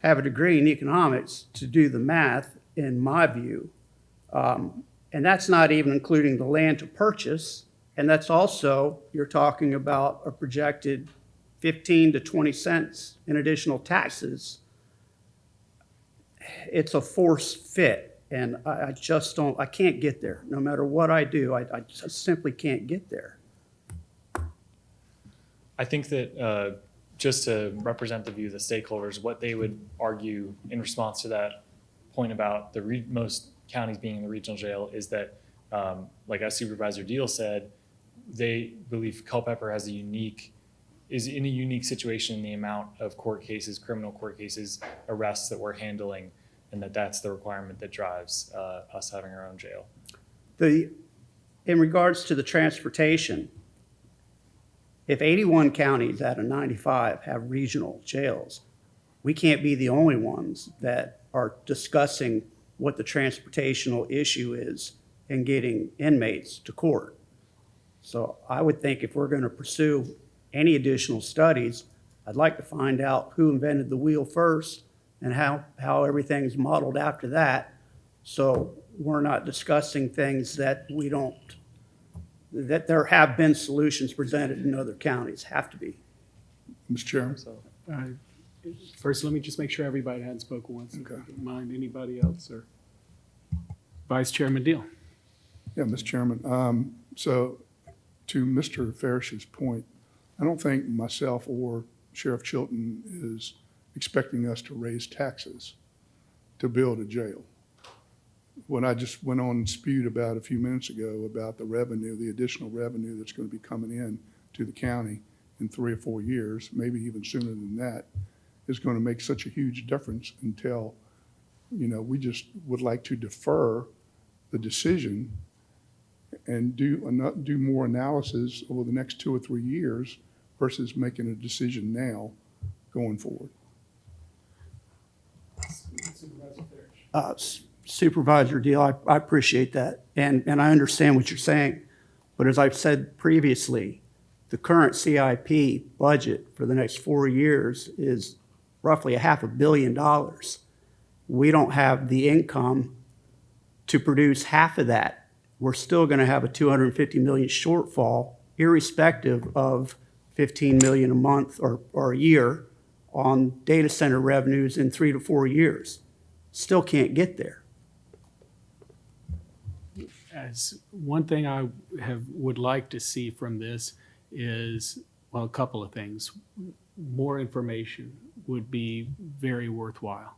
have a degree in economics to do the math, in my view. And that's not even including the land to purchase. And that's also, you're talking about a projected 15 to 20 cents in additional taxes. It's a forced fit. And I just don't, I can't get there. No matter what I do, I just simply can't get there. I think that just to represent the view of the stakeholders, what they would argue in response to that point about the most counties being in the regional jail is that, like as Supervisor Deal said, they believe Culpeper is in a unique situation in the amount of court cases, criminal court cases, arrests that we're handling, and that's the requirement that drives us having our own jail. In regards to the transportation, if 81 counties out of 95 have regional jails, we can't be the only ones that are discussing what the transportational issue is in getting inmates to court. So I would think if we're going to pursue any additional studies, I'd like to find out who invented the wheel first and how everything's modeled after that. So we're not discussing things that we don't, that there have been solutions presented in other counties, have to be. Mr. Chairman? First, let me just make sure everybody hadn't spoken once. If you don't mind, anybody else, or Vice Chairman Deal? Yeah, Mr. Chairman. So to Mr. Farish's point, I don't think myself or Sheriff Chilton is expecting us to raise taxes to build a jail. What I just went on and spewed about a few minutes ago about the revenue, the additional revenue that's going to be coming in to the county in 3 or 4 years, maybe even sooner than that, is going to make such a huge difference until, we just would like to defer the decision and do more analysis over the next 2 or 3 years versus making a decision now going forward. Supervisor Deal, I appreciate that, and I understand what you're saying. But as I've said previously, the current CIP budget for the next 4 years is roughly $500 million. We don't have the income to produce half of that. We're still going to have a $250 million shortfall, irrespective of $15 million a month or a year on data center revenues in 3 to 4 years. Still can't get there. As one thing I would like to see from this is, well, a couple of things. more information would be very worthwhile.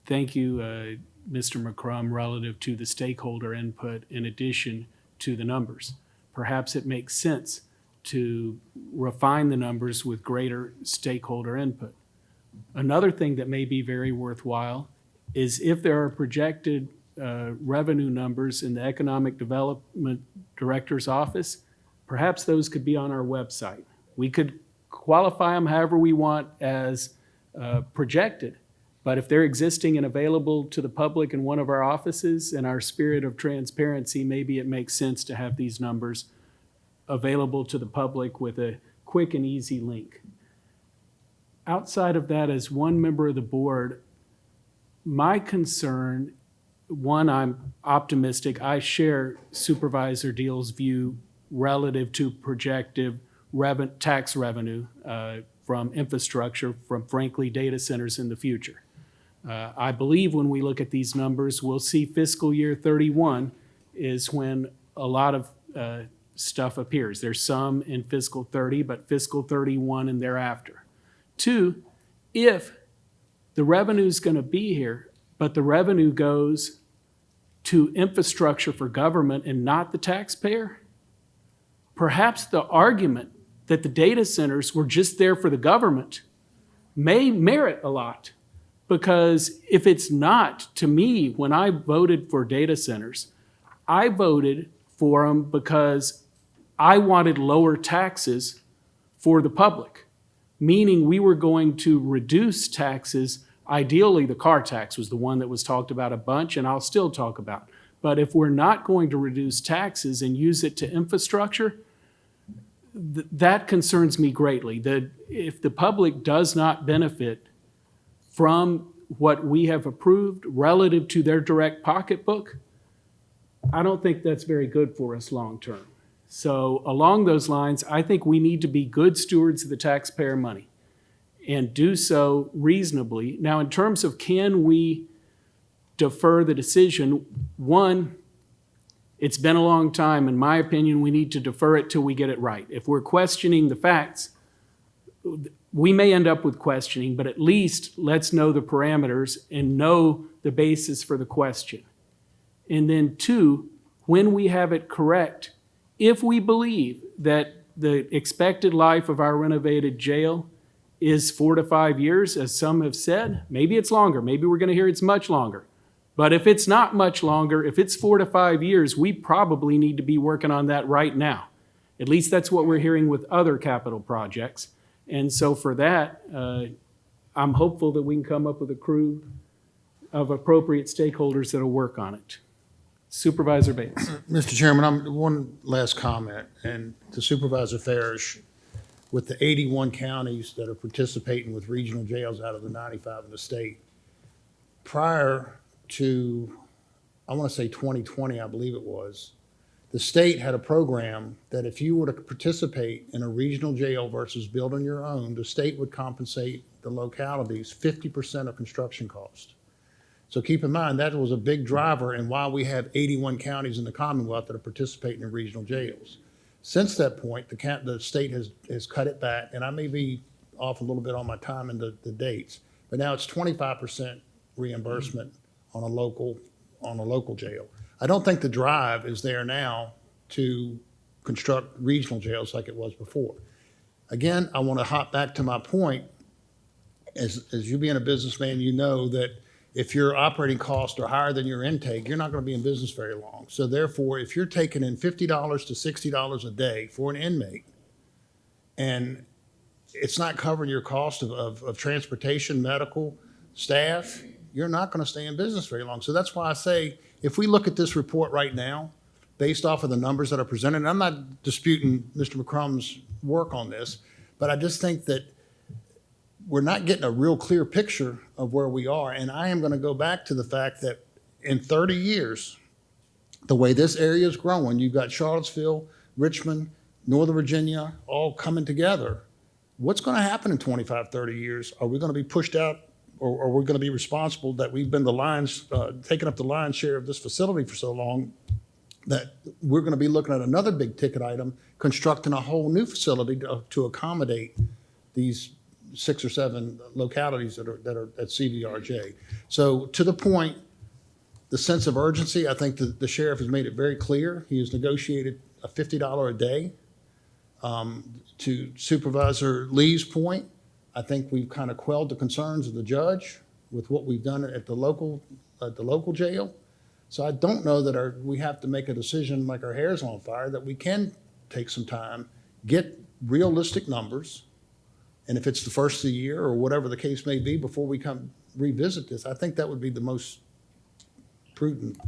Thank you, Mr. McCrum, relative to the stakeholder input in addition to the numbers. Perhaps it makes sense to refine the numbers with greater stakeholder input. Another thing that may be very worthwhile is if there are projected revenue numbers in the Economic Development Director's office, perhaps those could be on our website. We could qualify them however we want as projected, but if they're existing and available to the public in one of our offices, in our spirit of transparency, maybe it makes sense to have these numbers available to the public with a quick and easy link. Outside of that, as one member of the board, my concern, one, I'm optimistic. I share Supervisor Deal's view relative to projected tax revenue from infrastructure, from frankly data centers in the future. I believe when we look at these numbers, we'll see fiscal year 31 is when a lot of stuff appears. There's some in fiscal 30, but fiscal 31 and thereafter. Two, if the revenue is going to be here, but the revenue goes to infrastructure for government and not the taxpayer, perhaps the argument that the data centers were just there for the government may merit a lot. Because if it's not, to me, when I voted for data centers, I voted for them because I wanted lower taxes for the public, meaning we were going to reduce taxes. Ideally, the car tax was the one that was talked about a bunch, and I'll still talk about. But if we're not going to reduce taxes and use it to infrastructure, that concerns me greatly. That if the public does not benefit from what we have approved relative to their direct pocketbook, I don't think that's very good for us long term. So along those lines, I think we need to be good stewards of the taxpayer money and do so reasonably. Now, in terms of can we defer the decision, one, it's been a long time. In my opinion, we need to defer it till we get it right. If we're questioning the facts, we may end up with questioning, but at least let's know the parameters and know the basis for the question. And then two, when we have it correct, if we believe that the expected life of our renovated jail is 4 to 5 years, as some have said, maybe it's longer, maybe we're going to hear it's much longer. But if it's not much longer, if it's 4 to 5 years, we probably need to be working on that right now. At least that's what we're hearing with other capital projects. And so for that, I'm hopeful that we can come up with a crew of appropriate stakeholders that will work on it. Supervisor Bates. Mr. Chairman, one last comment, and to Supervisor Farish, with the 81 counties that are participating with regional jails out of the 95 in the state, prior to, I want to say 2020, I believe it was, the state had a program that if you were to participate in a regional jail versus building your own, the state would compensate the localities 50% of construction cost. So keep in mind, that was a big driver in why we have 81 counties in the Commonwealth that are participating in regional jails. Since that point, the state has cut it back, and I may be off a little bit on my time and the dates, but now it's 25% reimbursement on a local jail. I don't think the drive is there now to construct regional jails like it was before. Again, I want to hop back to my point. As you being a businessman, you know that if your operating costs are higher than your intake, you're not going to be in business very long. So therefore, if you're taking in $50 to $60 a day for an inmate, and it's not covering your cost of transportation, medical, staff, you're not going to stay in business very long. So that's why I say, if we look at this report right now, based off of the numbers that are presented, and I'm not disputing Mr. McCrum's work on this, but I just think that we're not getting a real clear picture of where we are. And I am going to go back to the fact that in 30 years, the way this area is growing, you've got Charlottesville, Richmond, Northern Virginia, all coming together. What's going to happen in 25, 30 years? Are we going to be pushed out, or are we going to be responsible that we've been taking up the lion's share of this facility for so long that we're going to be looking at another big ticket item, constructing a whole new facility to accommodate these 6 or 7 localities that are at CVRJ. So to the point, the sense of urgency, I think the sheriff has made it very clear. He has negotiated a $50 a day. To Supervisor Lee's point, I think we've kind of quelled the concerns of the judge with what we've done at the local jail. So I don't know that we have to make a decision like our hair's on fire, that we can take some time, get realistic numbers, and if it's the first of the year or whatever the case may be, before we come revisit this, I think that would be the most prudent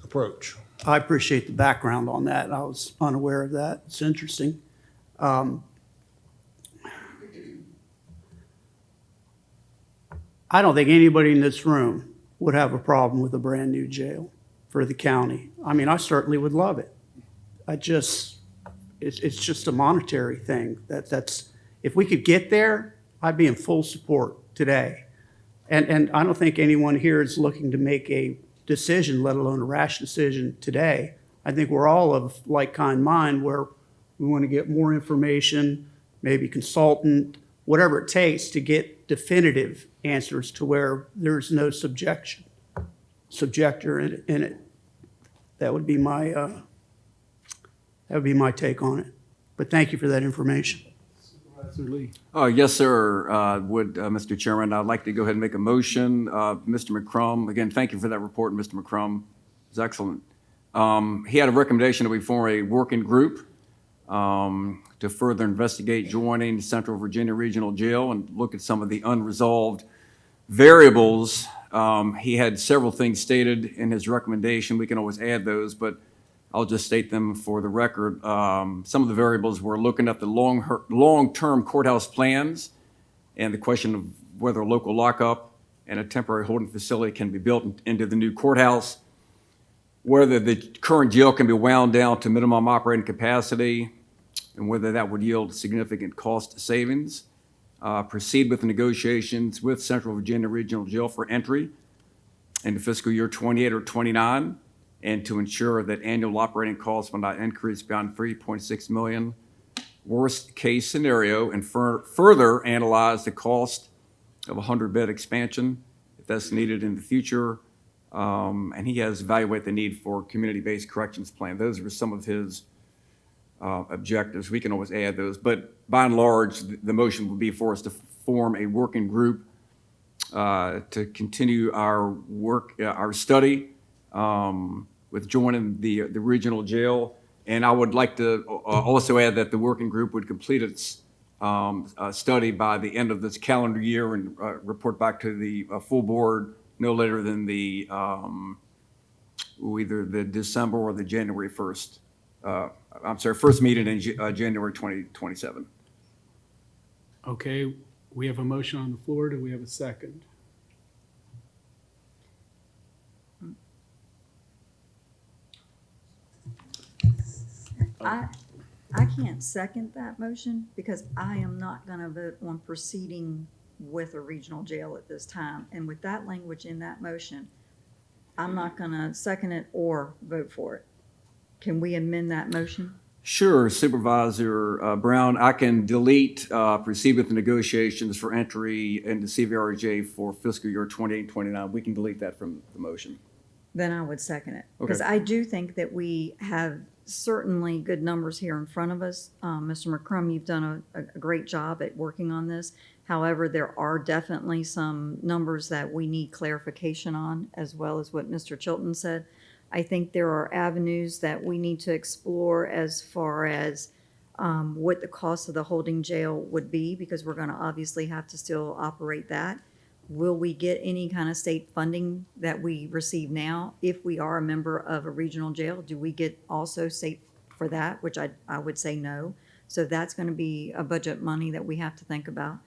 approach. I appreciate the background on that. I was unaware of that. It's interesting. I don't think anybody in this room would have a problem with a brand-new jail for the county. I mean, I certainly would love it. It's just a monetary thing. If we could get there, I'd be in full support today. And I don't think anyone here is looking to make a decision, let alone a rash decision today. I think we're all of like-kind mind where we want to get more information, maybe consultant, whatever it takes to get definitive answers to where there's no subjector in it. That would be my take on it. But thank you for that information. Supervisor Lee. Yes, sir. Mr. Chairman, I'd like to go ahead and make a motion. Mr. McCrum, again, thank you for that report, Mr. McCrum. It was excellent. He had a recommendation that we form a working group to further investigate joining Central Virginia Regional Jail and look at some of the unresolved variables. He had several things stated in his recommendation. We can always add those, but I'll just state them for the record. Some of the variables were looking at the long-term courthouse plans and the question of whether a local lockup and a temporary holding facility can be built into the new courthouse, whether the current jail can be wound down to minimum operating capacity, and whether that would yield significant cost savings. Proceed with the negotiations with Central Virginia Regional Jail for entry into fiscal year 28 or 29, and to ensure that annual operating costs will not increase beyond $3.6 million. Worst case scenario, and further analyze the cost of a 100-bed expansion if that's needed in the future. And he has evaluated the need for a community-based corrections plan. Those are some of his objectives. We can always add those, but by and large, the motion would be for us to form a working group to continue our work, our study with joining the regional jail. And I would like to also add that the working group would complete its study by the end of this calendar year and report back to the full board no later than the either the December or the January 1st. First meeting in January 2027. Okay, we have a motion on the floor. Do we have a second? I can't second that motion because I am not going to vote on proceeding with a regional jail at this time. And with that language in that motion, I'm not going to second it or vote for it. Can we amend that motion? Sure, Supervisor Brown. I can delete proceed with the negotiations for entry into CVRJ for fiscal year 28-29. We can delete that from the motion. Then I would second it. Okay. Because I do think that we have certainly good numbers here in front of us. Mr. McCrum, you've done a great job at working on this. However, there are definitely some numbers that we need clarification on, as well as what Mr. Chilton said. I think there are avenues that we need to explore as far as what the cost of the holding jail would be, because we're going to obviously have to still operate that. Will we get any kind of state funding that we receive now? If we are a member of a regional jail, do we get also state for that? Which I would say no. So that's going to be a budget money that we have to think about.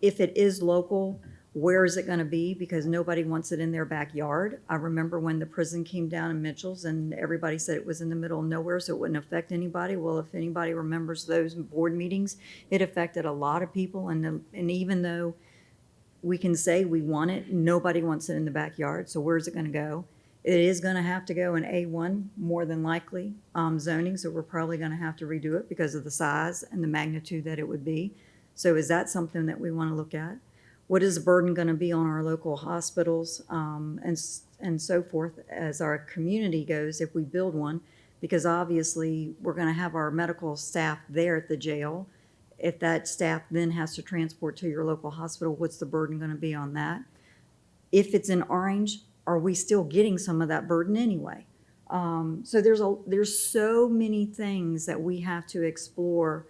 If it is local, where is it going to be? Because nobody wants it in their backyard. I remember when the prison came down in Mitchell's and everybody said it was in the middle of nowhere, so it wouldn't affect anybody. Well, if anybody remembers those board meetings, it affected a lot of people. And even though we can say we want it, nobody wants it in the backyard. So where's it going to go? It is going to have to go in A1, more than likely, zoning. So we're probably going to have to redo it because of the size and the magnitude that it would be. So is that something that we want to look at? What is the burden going to be on our local hospitals, and so forth as our community goes if we build one? Because obviously, we're going to have our medical staff there at the jail. If that staff then has to transport to your local hospital, what's the burden going to be on that? If it's in Orange, are we still getting some of that burden anyway? So there's so many things that we have to explore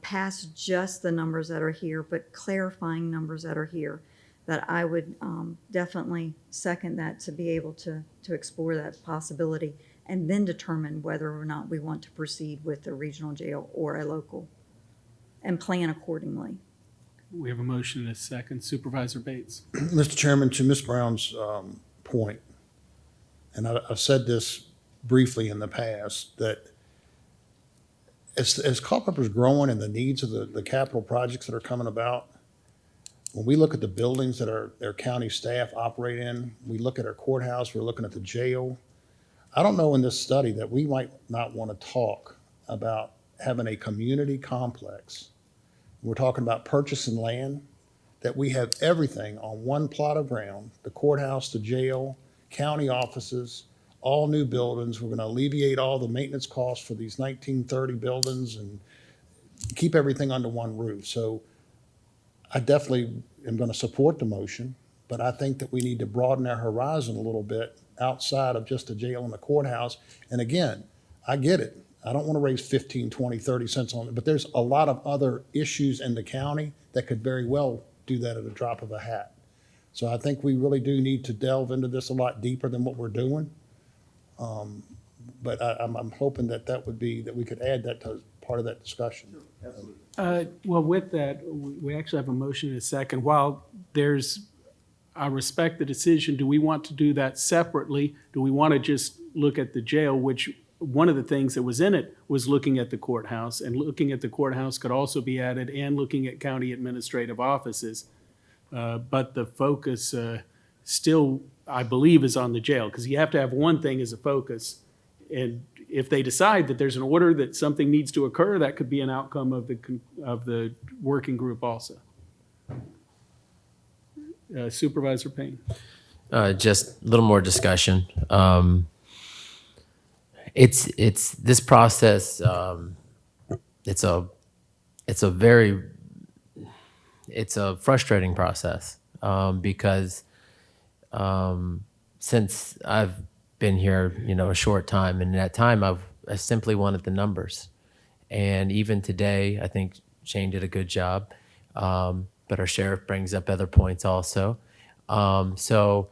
past just the numbers that are here, but clarifying numbers that are here, that I would definitely second that, to be able to explore that possibility and then determine whether or not we want to proceed with a regional jail or a local and plan accordingly. We have a motion and a second. Supervisor Bates. Mr. Chairman, to Ms. Brown's point, and I've said this briefly in the past, that as Culpeper's growing and the needs of the capital projects that are coming about, when we look at the buildings that our county staff operate in, we look at our courthouse, we're looking at the jail. I don't know in this study that we might not want to talk about having a community complex. We're talking about purchasing land, that we have everything on one plot of ground, the courthouse, the jail, county offices, all new buildings. We're going to alleviate all the maintenance costs for these 1930 buildings and keep everything under one roof. So I definitely am going to support the motion, but I think that we need to broaden our horizon a little bit outside of just the jail and the courthouse. And again, I get it. I don't want to raise 15, 20, 30 cents on it, but there's a lot of other issues in the county that could very well do that at a drop of a hat. So I think we really do need to delve into this a lot deeper than what we're doing. But I'm hoping that we could add that to part of that discussion. Well, with that, we actually have a motion and a second. While I respect the decision, do we want to do that separately? Do we want to just look at the jail, which one of the things that was in it was looking at the courthouse, and looking at the courthouse could also be added, and looking at county administrative offices. But the focus still, I believe, is on the jail, because you have to have one thing as a focus. And if they decide that there's an order that something needs to occur, that could be an outcome of the working group also. Supervisor Payne. Just a little more discussion. It's this process. It's a frustrating process because since I've been here, a short time, and in that time I simply wanted the numbers, and even today I think Shane did a good job, but our sheriff brings up other points also. So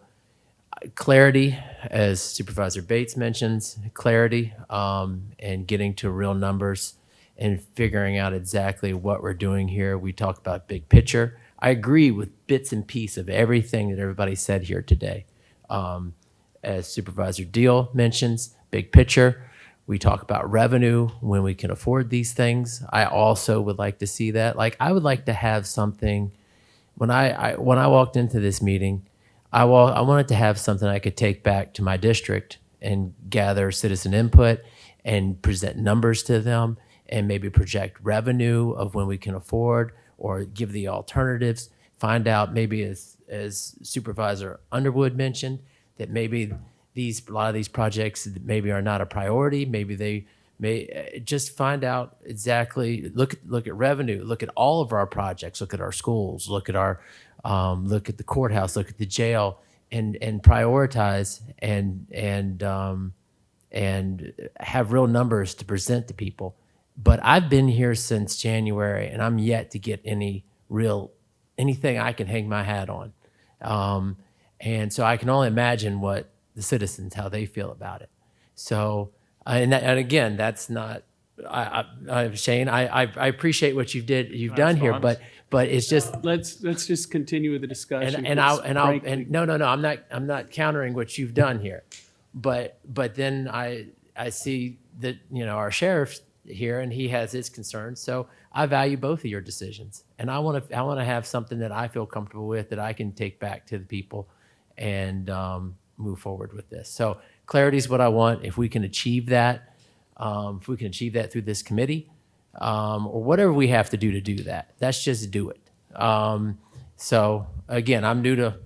clarity, as Supervisor Bates mentions, clarity and getting to real numbers and figuring out exactly what we're doing here. We talk about big picture. I agree with bits and pieces of everything that everybody said here today. As Supervisor Deal mentions, big picture. We talk about revenue when we can afford these things. I also would like to see that. Like, I would like to have something, when I walked into this meeting, I wanted to have something I could take back to my district and gather citizen input and present numbers to them and maybe project revenue of when we can afford, or give the alternatives, find out maybe as Supervisor Underwood mentioned, that maybe a lot of these projects maybe are not a priority. Maybe they may just find out exactly, look at revenue, look at all of our projects, look at our schools, look at the courthouse, look at the jail, and prioritize and have real numbers to present to people. But I've been here since January, and I'm yet to get anything I can hang my hat on. And so I can only imagine what the citizens, how they feel about it. So, and again, that's not, Shane, I appreciate what you've done here, but it's just. Let's just continue with the discussion. No, I'm not countering what you've done here, but then I see that, our sheriff here, and he has his concerns. So I value both of your decisions, and I want to have something that I feel comfortable with, that I can take back to the people and move forward with this. So clarity is what I want. If we can achieve that, through this committee, or whatever we have to do that. Let's just do it. So again, I'm new to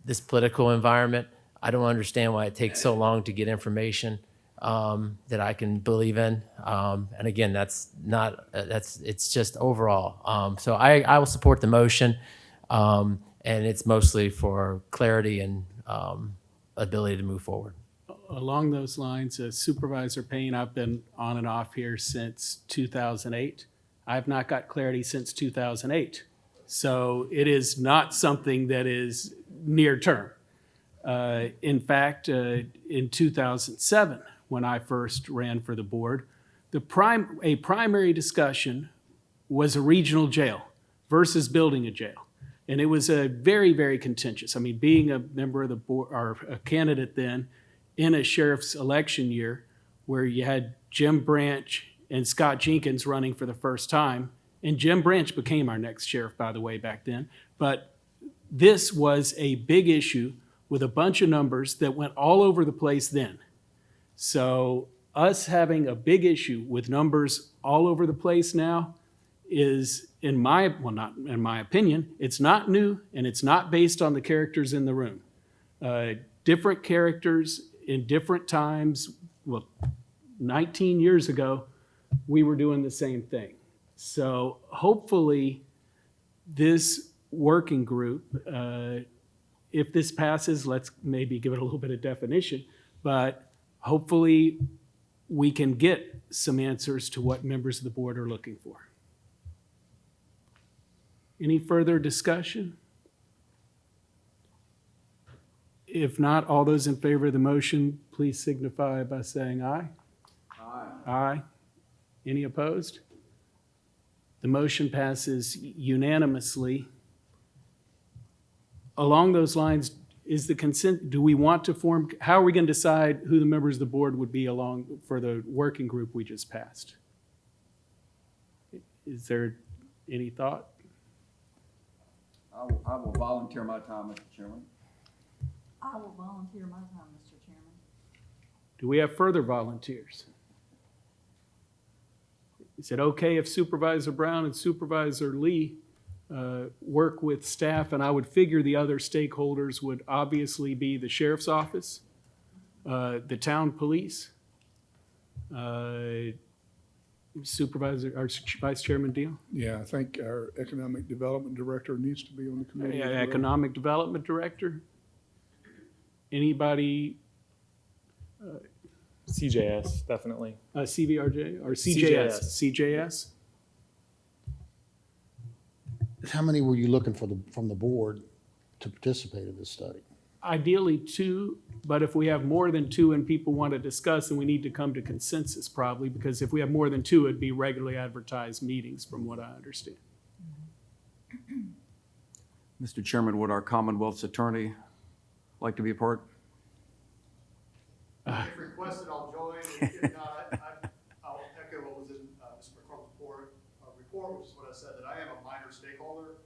this political environment. I don't understand why it takes so long to get information that I can believe in. And again, it's just overall. So I will support the motion, and it's mostly for clarity and ability to move forward. Along those lines, Supervisor Payne, I've been on and off here since 2008. I've not got clarity since 2008. So it is not something that is near term. In fact, in 2007, when I first ran for the board, a primary discussion was a regional jail versus building a jail. And it was a very, very contentious. I mean, being a member of the board, or a candidate then, in a sheriff's election year where you had Jim Branch and Scott Jenkins running for the first time, and Jim Branch became our next sheriff, by the way, back then. But this was a big issue with a bunch of numbers that went all over the place then. So us having a big issue with numbers all over the place now is, not in my opinion, it's not new, and it's not based on the characters in the room. Different characters in different times. Well, 19 years ago, we were doing the same thing. So hopefully this working group, if this passes, let's maybe give it a little bit of definition, but hopefully we can get some answers to what members of the board are looking for. Any further discussion? If not, all those in favor of the motion, please signify by saying aye. Aye. Aye. Any opposed? The motion passes unanimously. Along those lines, is the consent, do we want to form, how are we going to decide who the members of the board would be along for the working group we just passed? Is there any thought? I will volunteer my time, Mr. Chairman. I will volunteer my time, Mr. Chairman. Do we have further volunteers? Is it okay if Supervisor Brown and Supervisor Lee work with staff? And I would figure the other stakeholders would obviously be the sheriff's office, the town police, Supervisor, or Vice Chairman Deal? Yeah, I think our economic development director needs to be on the committee. as well. Economic Development Director? Anybody, CJS, definitely. CVRJ or CJS? CJS? How many were you looking for from the board to participate in this study? Ideally 2, but if we have more than 2 and people want to discuss, then we need to come to consensus probably, because if we have more than 2, it'd be regularly advertised meetings from what I understand. Mr. Chairman, would our Commonwealth's attorney like to be a part? If requested, I'll join. If not, I'll echo what was in Mr. McCrum's report, which is what I said, that I am a minor stakeholder.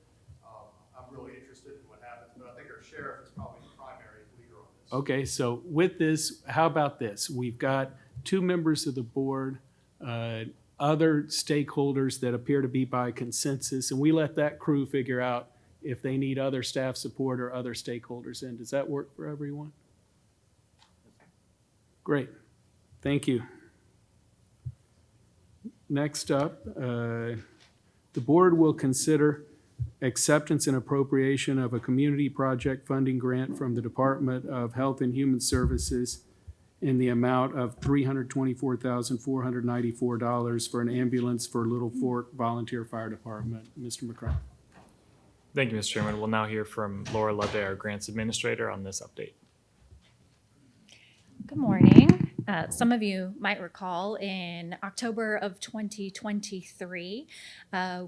I'm really interested in what happens, but I think our sheriff is probably the primary leader on this. Okay, so with this, how about this? We've got 2 members of the board, other stakeholders that appear to be by consensus, and we let that crew figure out if they need other staff support or other stakeholders in. Does that work for everyone? Great, thank you. Next up, the board will consider acceptance and appropriation of a community project funding grant from the Department of Health and Human Services in the amount of $324,494 for an ambulance for Little Fork Volunteer Fire Department. Mr. McCrum. Thank you, Mr. Chairman. We'll now hear from Laura Loveday, our grants administrator, on this update. Good morning. Some of you might recall in October of 2023,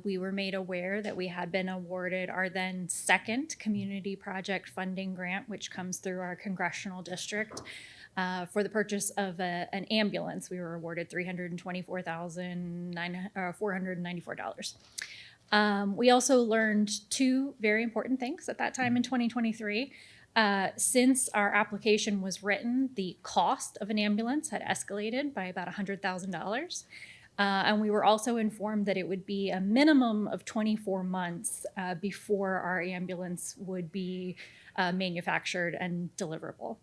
we were made aware that we had been awarded our then second community project funding grant, which comes through our congressional district for the purchase of an ambulance. We were awarded $324,494. We also learned 2 very important things at that time in 2023. Since our application was written, the cost of an ambulance had escalated by about $100,000. And we were also informed that it would be a minimum of 24 months before our ambulance would be manufactured and deliverable.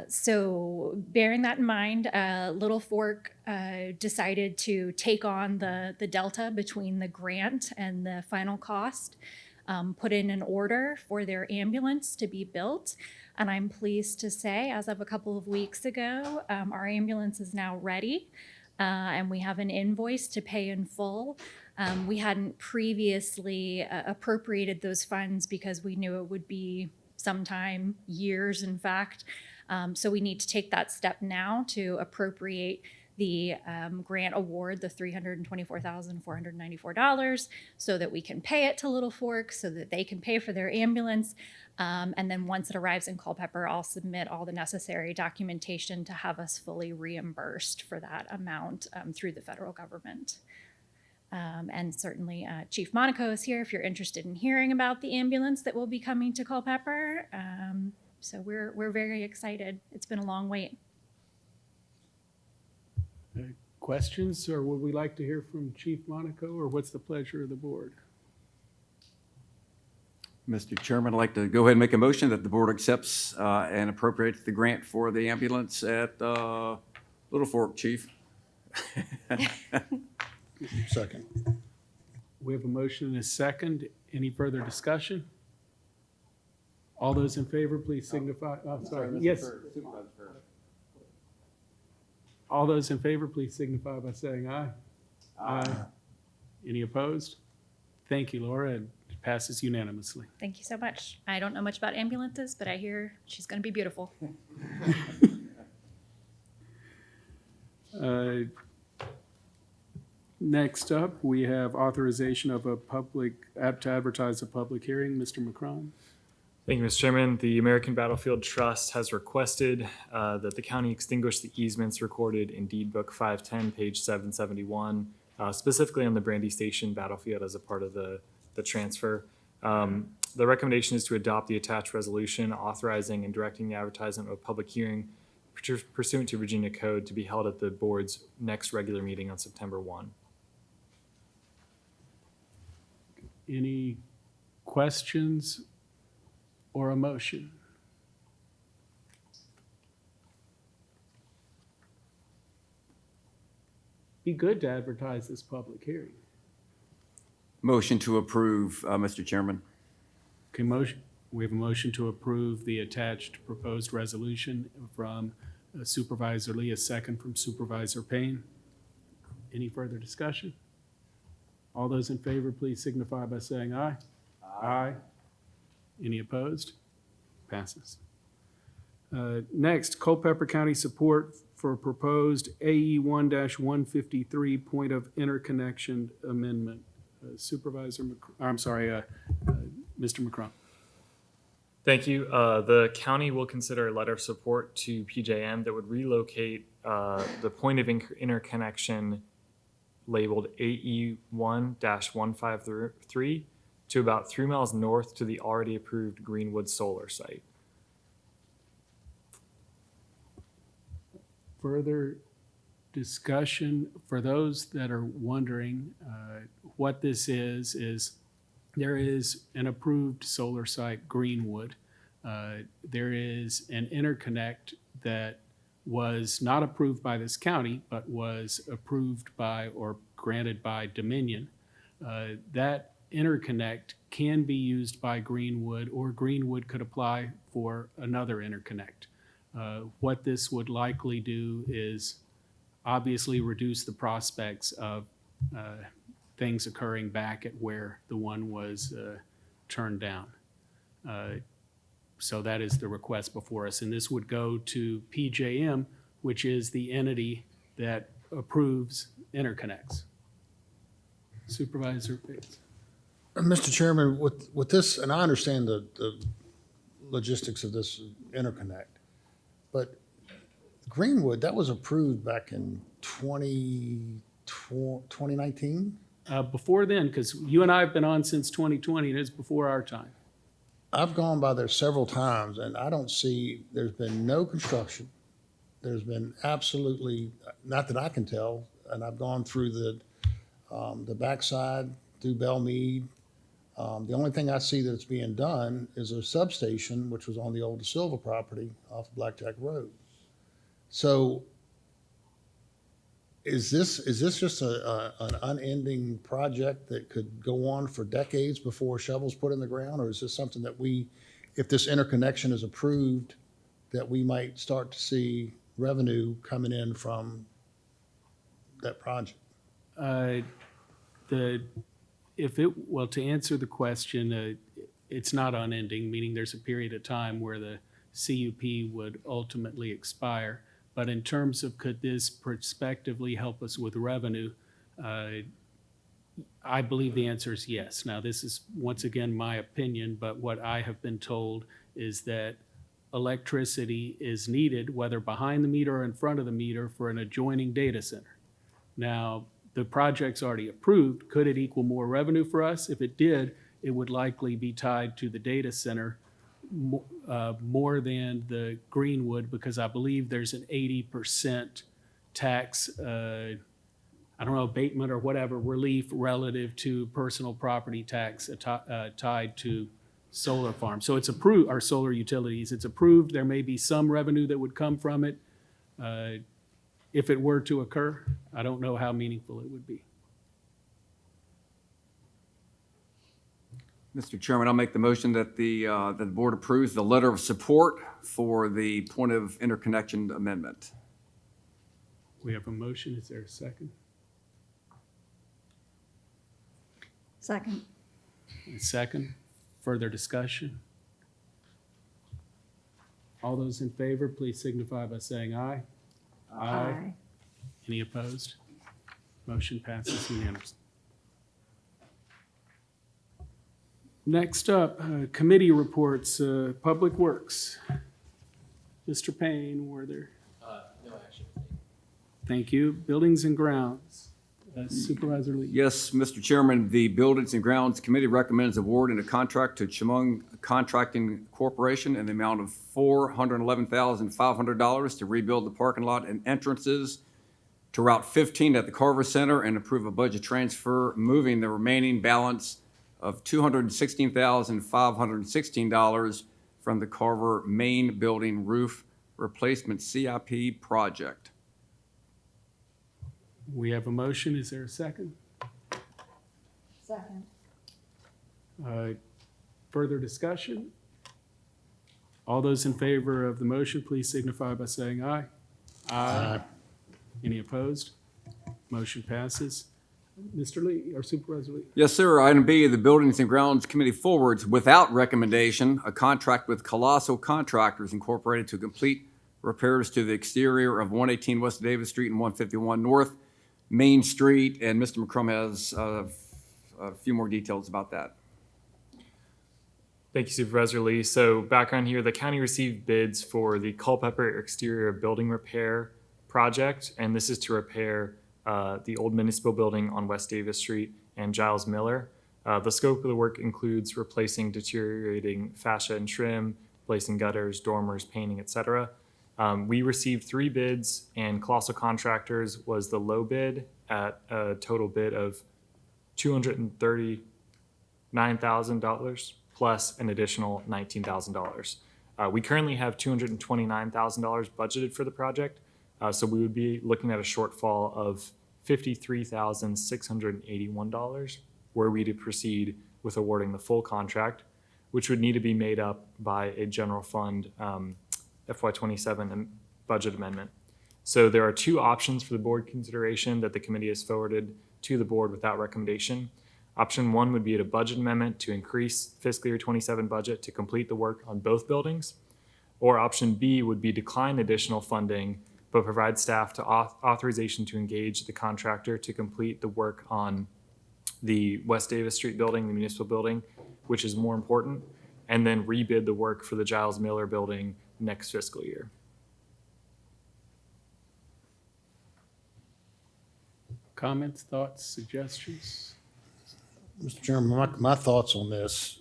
So bearing that in mind, Little Fork decided to take on the delta between the grant and the final cost, put in an order for their ambulance to be built. And I'm pleased to say, as of a couple of weeks ago, our ambulance is now ready. And we have an invoice to pay in full. We hadn't previously appropriated those funds because we knew it would be sometime, years in fact. So we need to take that step now to appropriate the grant award, the $324,494, so that we can pay it to Little Fork, so that they can pay for their ambulance. And then once it arrives in Culpeper, I'll submit all the necessary documentation to have us fully reimbursed for that amount through the federal government. And certainly Chief Monaco is here if you're interested in hearing about the ambulance that will be coming to Culpeper. So we're very excited. It's been a long wait. Questions, or would we like to hear from Chief Monaco, or what's the pleasure of the board? Mr. Chairman, I'd like to go ahead and make a motion that the board accepts and appropriates the grant for the ambulance at Little Fork, Chief. Second. We have a motion and a second. Any further discussion? All those in favor, please signify. Oh, sorry. Yes. All those in favor, please signify by saying aye. Aye. Any opposed? Thank you, Laura. It passes unanimously. Thank you so much. I don't know much about ambulances, but I hear she's going to be beautiful. Next up, we have authorization of to advertise a public hearing. Mr. McCrum. Thank you, Mr. Chairman. The American Battlefield Trust has requested that the county extinguish the easements recorded in Deed Book 510, page 771, specifically on the Brandy Station battlefield as a part of the transfer. The recommendation is to adopt the attached resolution authorizing and directing the advertisement of a public hearing pursuant to Virginia Code to be held at the board's next regular meeting on September 1. Any questions or a motion? Be good to advertise this public hearing. Motion to approve, Mr. Chairman. Okay, we have a motion to approve the attached proposed resolution from Supervisor Lee, a second from Supervisor Payne. Any further discussion? All those in favor, please signify by saying aye. Aye. Any opposed? Passes. Next, Culpeper County support for proposed AE 1-153 point of interconnection amendment. Mr. McCrum. Thank you. The county will consider a letter of support to PJM that would relocate the point of interconnection labeled AE 1-153 to about 3 miles north to the already approved Greenwood solar site. Further discussion for those that are wondering what this is there is an approved solar site, Greenwood. There is an interconnect that was not approved by this county, but was approved by or granted by Dominion. That interconnect can be used by Greenwood, or Greenwood could apply for another interconnect. What this would likely do is obviously reduce the prospects of things occurring back at where the one was turned down. So that is the request before us. And this would go to PJM, which is the entity that approves interconnects. Supervisor Pitts. Mr. Chairman, with this, and I understand the logistics of this interconnect, but Greenwood, that was approved back in 2019? Before then, because you and I have been on since 2020, and it's before our time. I've gone by there several times, and I don't see, there's been no construction. There's been absolutely, not that I can tell, and I've gone through the backside through Belmead. The only thing I see that's being done is a substation, which was on the old De Silva property off of Blackjack Road. So is this just an unending project that could go on for decades before a shovel's put in the ground? Or is this something that if this interconnection is approved, that we might start to see revenue coming in from that project? Well, to answer the question, it's not unending, meaning there's a period of time where the CUP would ultimately expire. But in terms of could this prospectively help us with revenue, I believe the answer is yes. Now, this is, once again, my opinion, but what I have been told is that electricity is needed, whether behind the meter or in front of the meter, for an adjoining data center. Now, the project's already approved. Could it equal more revenue for us? If it did, it would likely be tied to the data center more than the Greenwood, because I believe there's an 80% tax, I don't know, abatement or whatever, relief relative to personal property tax tied to solar farms. So it's approved, our solar utilities, it's approved. There may be some revenue that would come from it. If it were to occur, I don't know how meaningful it would be. Mr. Chairman, I'll make the motion that that the board approves the letter of support for the point of interconnection amendment. We have a motion. Is there a second? Second. A second. Further discussion? All those in favor, please signify by saying aye. Aye. Any opposed? Motion passes unanimously. Next up, committee reports, Public Works. Mr. Payne, were there? No action. Thank you. Buildings and Grounds, Supervisor Lee. Yes, Mr. Chairman, the Buildings and Grounds Committee recommends awarding a contract to Chemung Contracting Corporation in the amount of $411,500 to rebuild the parking lot and entrances to Route 15 at the Carver Center and approve a budget transfer, moving the remaining balance of $216,516 from the Carver Main Building Roof Replacement CIP project. We have a motion. Is there a second? Second. Further discussion? All those in favor of the motion, please signify by saying aye. Aye. Any opposed? Motion passes. Mr. Lee, or Supervisor Lee? Yes, sir. Item B, the Buildings and Grounds Committee forwards without recommendation a contract with Colossal Contractors Incorporated to complete repairs to the exterior of 118 West Davis Street and 151 North Main Street. And Mr. McCrum has a few more details about that. Thank you, Supervisor Lee. So background here, the county received bids for the Culpeper exterior building repair project, and this is to repair the old municipal building on West Davis Street and Giles Miller. The scope of the work includes replacing deteriorating fascia and trim, replacing gutters, dormers, painting, etc. We received 3 bids, and Colossal Contractors was the low bid at a total bid of $239,000 plus an additional $19,000. We currently have $229,000 budgeted for the project. So we would be looking at a shortfall of $53,681 were we to proceed with awarding the full contract, which would need to be made up by a general fund FY27 budget amendment. So there are 2 options for the board consideration that the committee has forwarded to the board without recommendation. Option 1 would be a budget amendment to increase fiscal year 27 budget to complete the work on both buildings. Or option B would be decline additional funding but provide staff to authorization to engage the contractor to complete the work on the West Davis Street building, the municipal building, which is more important, and then rebid the work for the Giles Miller building next fiscal year. Comments, thoughts, suggestions? Mr. Chairman, my thoughts on this,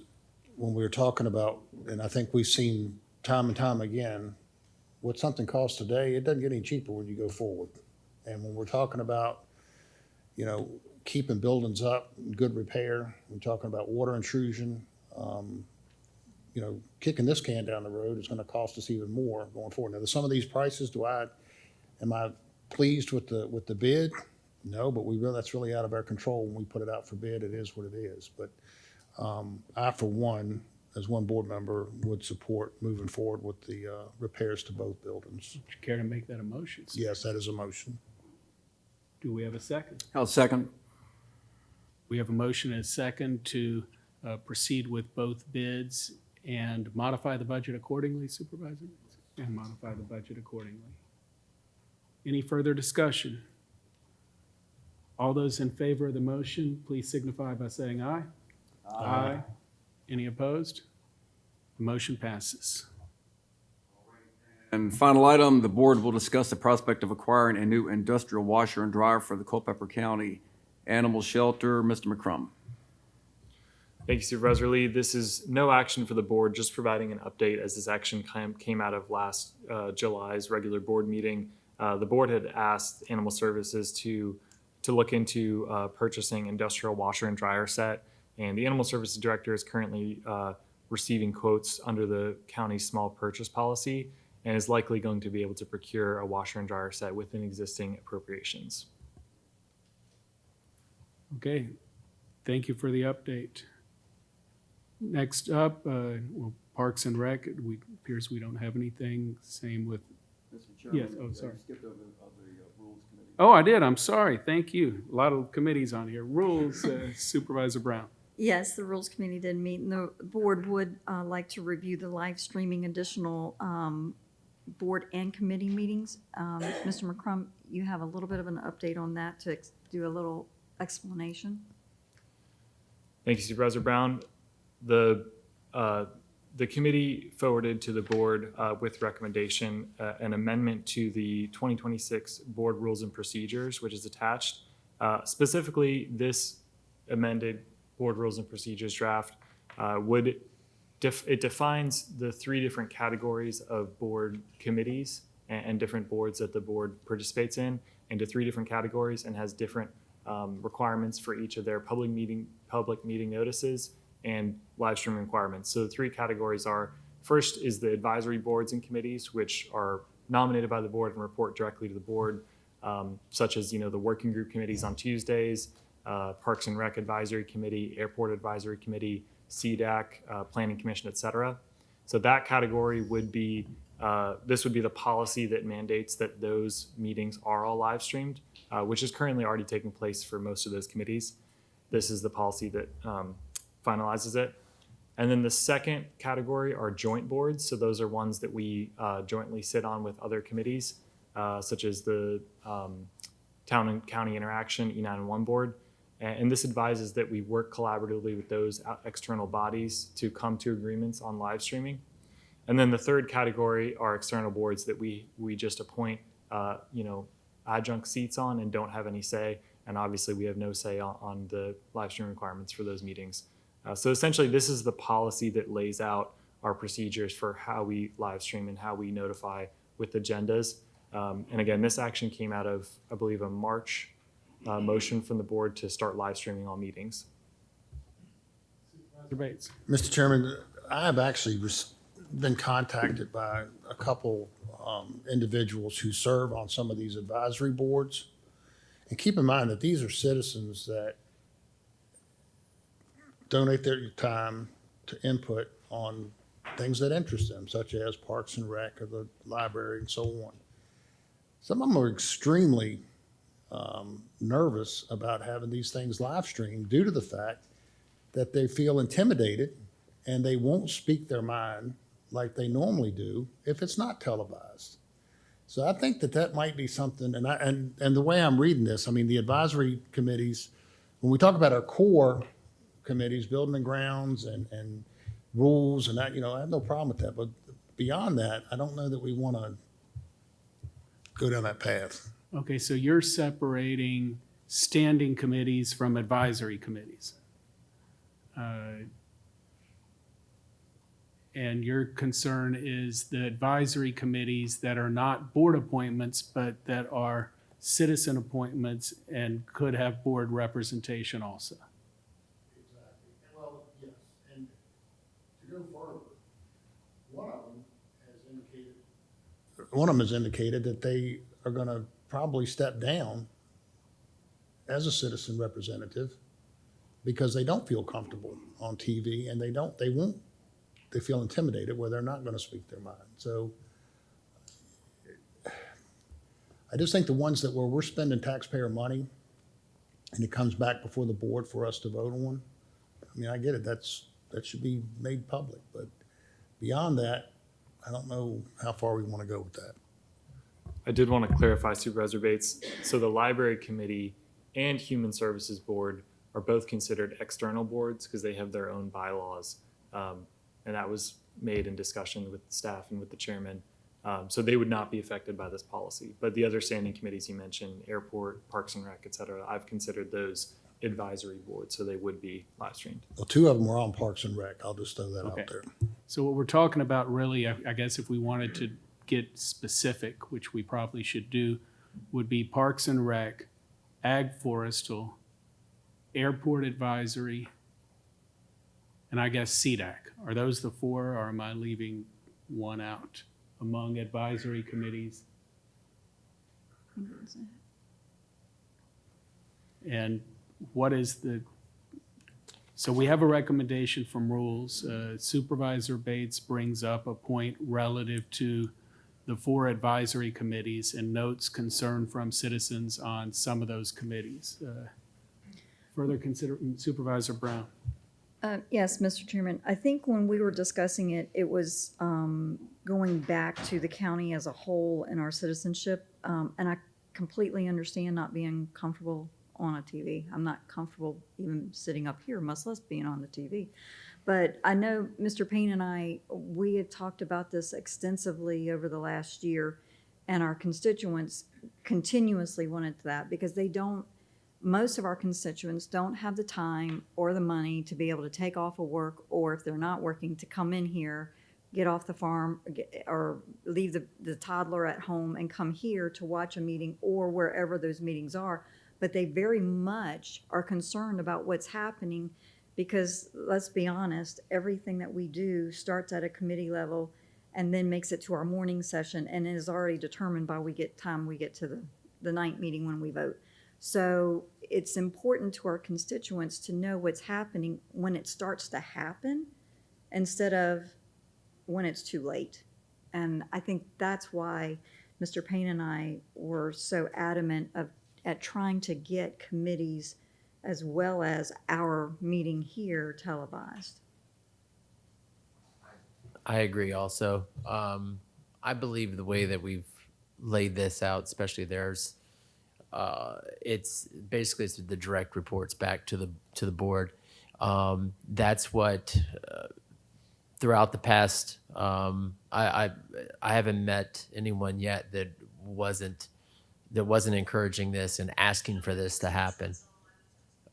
when we were talking about, and I think we've seen time and time again, what something costs today, it doesn't get any cheaper when you go forward. And when we're talking about you know, keeping buildings up, good repair. We're talking about water intrusion. You know, kicking this can down the road is gonna cost us even more going forward. Now, some of these prices, am I pleased with the bid? No, but that's really out of our control when we put it out for bid. It is what it is. But I, for one, as one board member, would support moving forward with the repairs to both buildings. Would you care to make that a motion, sir? Yes, that is a motion. Do we have a second? I'll second. We have a motion and a second to proceed with both bids and modify the budget accordingly, Supervisor? And modify the budget accordingly. Any further discussion? All those in favor of the motion, please signify by saying aye. Aye. Any opposed? The motion passes. And final item, the board will discuss the prospect of acquiring a new industrial washer and dryer for the Culpeper County Animal Shelter. Mr. McCrum. Thank you, Supervisor Lee. This is no action for the board, just providing an update as this action came out of last July's regular board meeting. The board had asked Animal Services to look into purchasing industrial washer and dryer set, and the Animal Services Director is currently receiving quotes under the county's small purchase policy and is likely going to be able to procure a washer and dryer set within existing appropriations. Okay, thank you for the update. Next up, well, Parks and Rec, it appears we don't have anything. Same with, Mr. Chairman. Yes, oh, sorry. Skipped over the Rules Committee. oh, I did, I'm sorry, thank you. A lot of committees on here. Rules, Supervisor Brown. Yes, the Rules Committee did meet, and the board would like to review the live streaming additional board and committee meetings. Mr. McCrum, you have a little bit of an update on that to do a little explanation? Thank you, Supervisor Brown. The committee forwarded to the board with recommendation an amendment to the 2026 Board Rules and Procedures, which is attached. Specifically, this amended Board Rules and Procedures draft it defines the three different categories of board committees and different boards that the board participates in into three different categories and has different requirements for each of their public meeting notices and live streaming requirements. So the three categories are, first is the advisory boards and committees, which are nominated by the board and report directly to the board, such as, the working group committees on Tuesdays, Parks and Rec Advisory Committee, Airport Advisory Committee, CDAC, Planning Commission, et cetera. So that category would be, this would be the policy that mandates that those meetings are all live streamed, which is currently already taking place for most of those committees. This is the policy that finalizes it. And then the second category are joint boards. So those are ones that we jointly sit on with other committees, such as the Town and County Interaction, E911 Board. And this advises that we work collaboratively with those external bodies to come to agreements on live streaming. And then the third category are external boards that we just appoint, adjunct seats on and don't have any say. And obviously we have no say on the live stream requirements for those meetings. So essentially this is the policy that lays out our procedures for how we live stream and how we notify with agendas. And again, this action came out of, I believe, a March motion from the board to start live streaming all meetings. Supervisor Bates. Mr. Chairman, I have actually been contacted by a couple individuals who serve on some of these advisory boards. And keep in mind that these are citizens that donate their time to input on things that interest them, such as Parks and Rec or the library and so on. Some of them are extremely nervous about having these things live streamed due to the fact that they feel intimidated and they won't speak their mind like they normally do if it's not televised. So I think that might be something, and the way I'm reading this, I mean, the advisory committees, when we talk about our core committees, building and grounds and rules and that, I have no problem with that. But beyond that, I don't know that we want to go down that path. Okay, so you're separating standing committees from advisory committees. And your concern is the advisory committees that are not board appointments, but that are citizen appointments and could have board representation also. Exactly. Well, yes, and to go further, one of them has indicated that they are gonna probably step down as a citizen representative because they don't feel comfortable on TV and they feel intimidated where they're not gonna speak their mind. So I just think the ones that where we're spending taxpayer money and it comes back before the board for us to vote on, I mean, I get it, that should be made public, but beyond that, I don't know how far we want to go with that. I did want to clarify, Supervisor Bates. So the Library Committee and Human Services Board are both considered external boards because they have their own bylaws. And that was made in discussion with the staff and with the chairman. So they would not be affected by this policy. But the other standing committees you mentioned, Airport, Parks and Rec, et cetera, I've considered those advisory boards, so they would be live streamed. Well, two of them were on Parks and Rec. I'll just throw that Okay. out there. So what we're talking about really, I guess if we wanted to get specific, which we probably should do, would be Parks and Rec, Ag Forestal, Airport Advisory, and I guess CDAC. Are those the four, or am I leaving one out among advisory committees? And what is so we have a recommendation from rules. Supervisor Bates brings up a point relative to the four advisory committees and notes concern from citizens on some of those committees. Further consider, Supervisor Brown. Yes, Mr. Chairman. I think when we were discussing it, it was going back to the county as a whole and our citizenship. And I completely understand not being comfortable on a TV. I'm not comfortable even sitting up here, much less being on the TV. But I know Mr. Payne and I, we had talked about this extensively over the last year, and our constituents continuously wanted that because most of our constituents don't have the time or the money to be able to take off of work, or if they're not working, to come in here, get off the farm, or leave the toddler at home and come here to watch a meeting or wherever those meetings are. But they very much are concerned about what's happening because, let's be honest, everything that we do starts at a committee level and then makes it to our morning session and is already determined by we get to the night meeting when we vote. So it's important to our constituents to know what's happening when it starts to happen instead of when it's too late. And I think that's why Mr. Payne and I were so adamant at trying to get committees as well as our meeting here televised. I agree also. I believe the way that we've laid this out, especially theirs, it's basically the direct reports back to the board. That's what throughout the past, I haven't met anyone yet that wasn't encouraging this and asking for this to happen.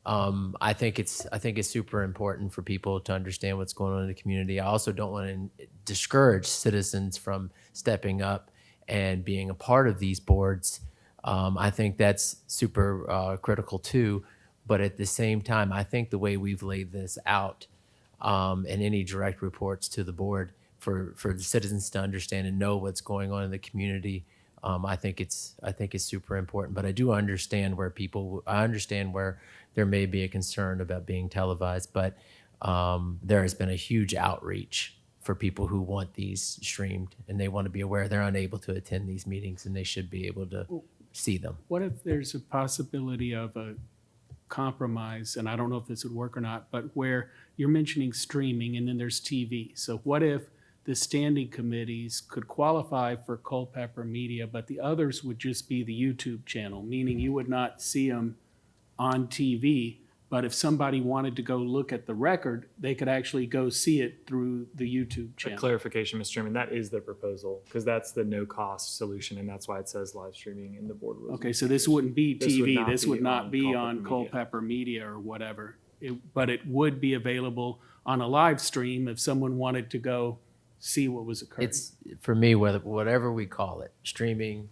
I think it's super important for people to understand what's going on in the community. I also don't want to discourage citizens from stepping up and being a part of these boards. I think that's super critical too. But at the same time, I think the way we've laid this out and any direct reports to the board for the citizens to understand and know what's going on in the community, I think it's super important. But I do understand where there may be a concern about being televised, but there has been a huge outreach for people who want these streamed and they want to be aware they're unable to attend these meetings and they should be able to see them. What if there's a possibility of a compromise, and I don't know if this would work or not, but where you're mentioning streaming and then there's TV. So what if the standing committees could qualify for Culpeper Media, but the others would just be the YouTube channel, meaning you would not see them on TV, but if somebody wanted to go look at the record, they could actually go see it through the YouTube A channel. clarification, Mr. Chairman, that is the proposal because that's the no-cost solution, and that's why it says live streaming in the board rules. Okay, so this wouldn't be TV, this would not be on Culpeper Media. Culpeper Media or whatever. But it would be available on a live stream if someone wanted to go see what was occurring. It's for me, whatever we call it, streaming,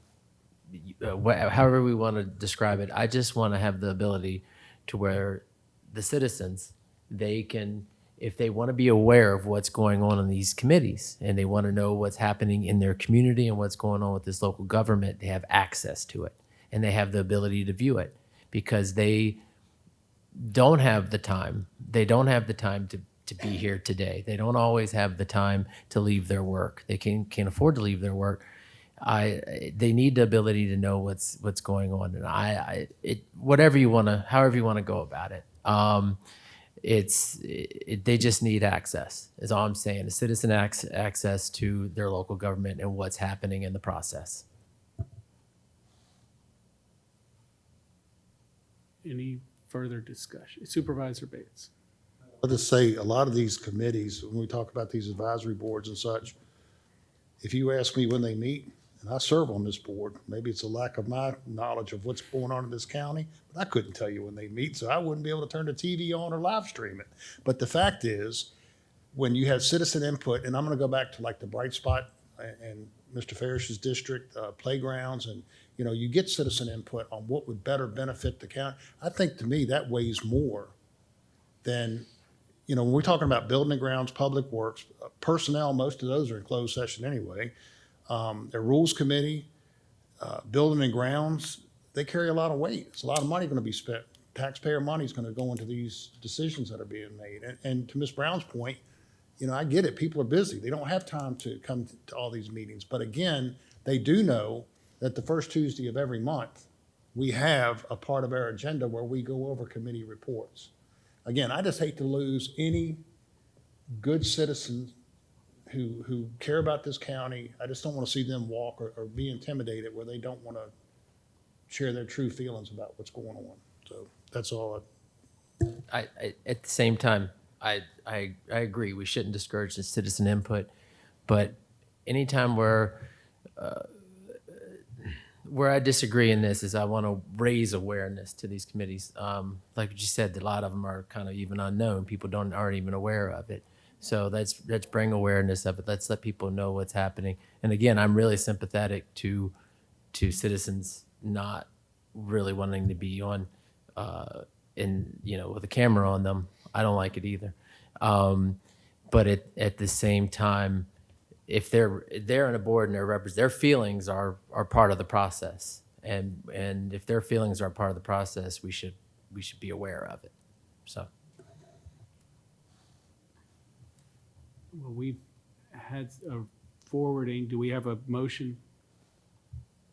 however we want to describe it. I just want to have the ability to where the citizens, they can, if they want to be aware of what's going on in these committees and they want to know what's happening in their community and what's going on with this local government, they have access to it and they have the ability to view it because they don't have the time. They don't have the time to be here today. They don't always have the time to leave their work. They can't afford to leave their work. They need the ability to know what's going on, and whatever you want to, however you want to go about it. They just need access. Is all I'm saying. A citizen access to their local government and what's happening in the process. Any further discussion? Supervisor Bates. I'll just say, a lot of these committees, when we talk about these advisory boards and such, if you ask me when they meet, and I serve on this board, maybe it's a lack of my knowledge of what's going on in this county, but I couldn't tell you when they meet, so I wouldn't be able to turn the TV on or live stream it. But the fact is, when you have citizen input, and I'm gonna go back to like the Bright Spot and Mr. Farish's district, playgrounds, and you get citizen input on what would better benefit the county. I think to me that weighs more than, when we're talking about building and grounds, public works, personnel, most of those are in closed session anyway. Their rules committee, building and grounds, they carry a lot of weight. It's a lot of money going to be spent. Taxpayer money is going to go into these decisions that are being made. And to Ms. Brown's point, I get it. People are busy. They don't have time to come to all these meetings. But again, they do know that the first Tuesday of every month, we have a part of our agenda where we go over committee reports. Again, I just hate to lose any good citizens who care about this county. I just don't want to see them walk or be intimidated where they don't want to share their true feelings about what's going on. So that's all. I at the same time, I agree. We shouldn't discourage the citizen input, but anytime where I disagree in this is I want to raise awareness to these committees. Like you said, a lot of them are kind of even unknown. People aren't even aware of it. So let's bring awareness of it. Let's let people know what's happening. And again, I'm really sympathetic to citizens not really wanting to be on, with a camera on them. I don't like it either. But at the same time, if they're on a board and their feelings are part of the process, and if their feelings are part of the process, we should be aware of it. So. Well, we've had a forwarding. Do we have a motion?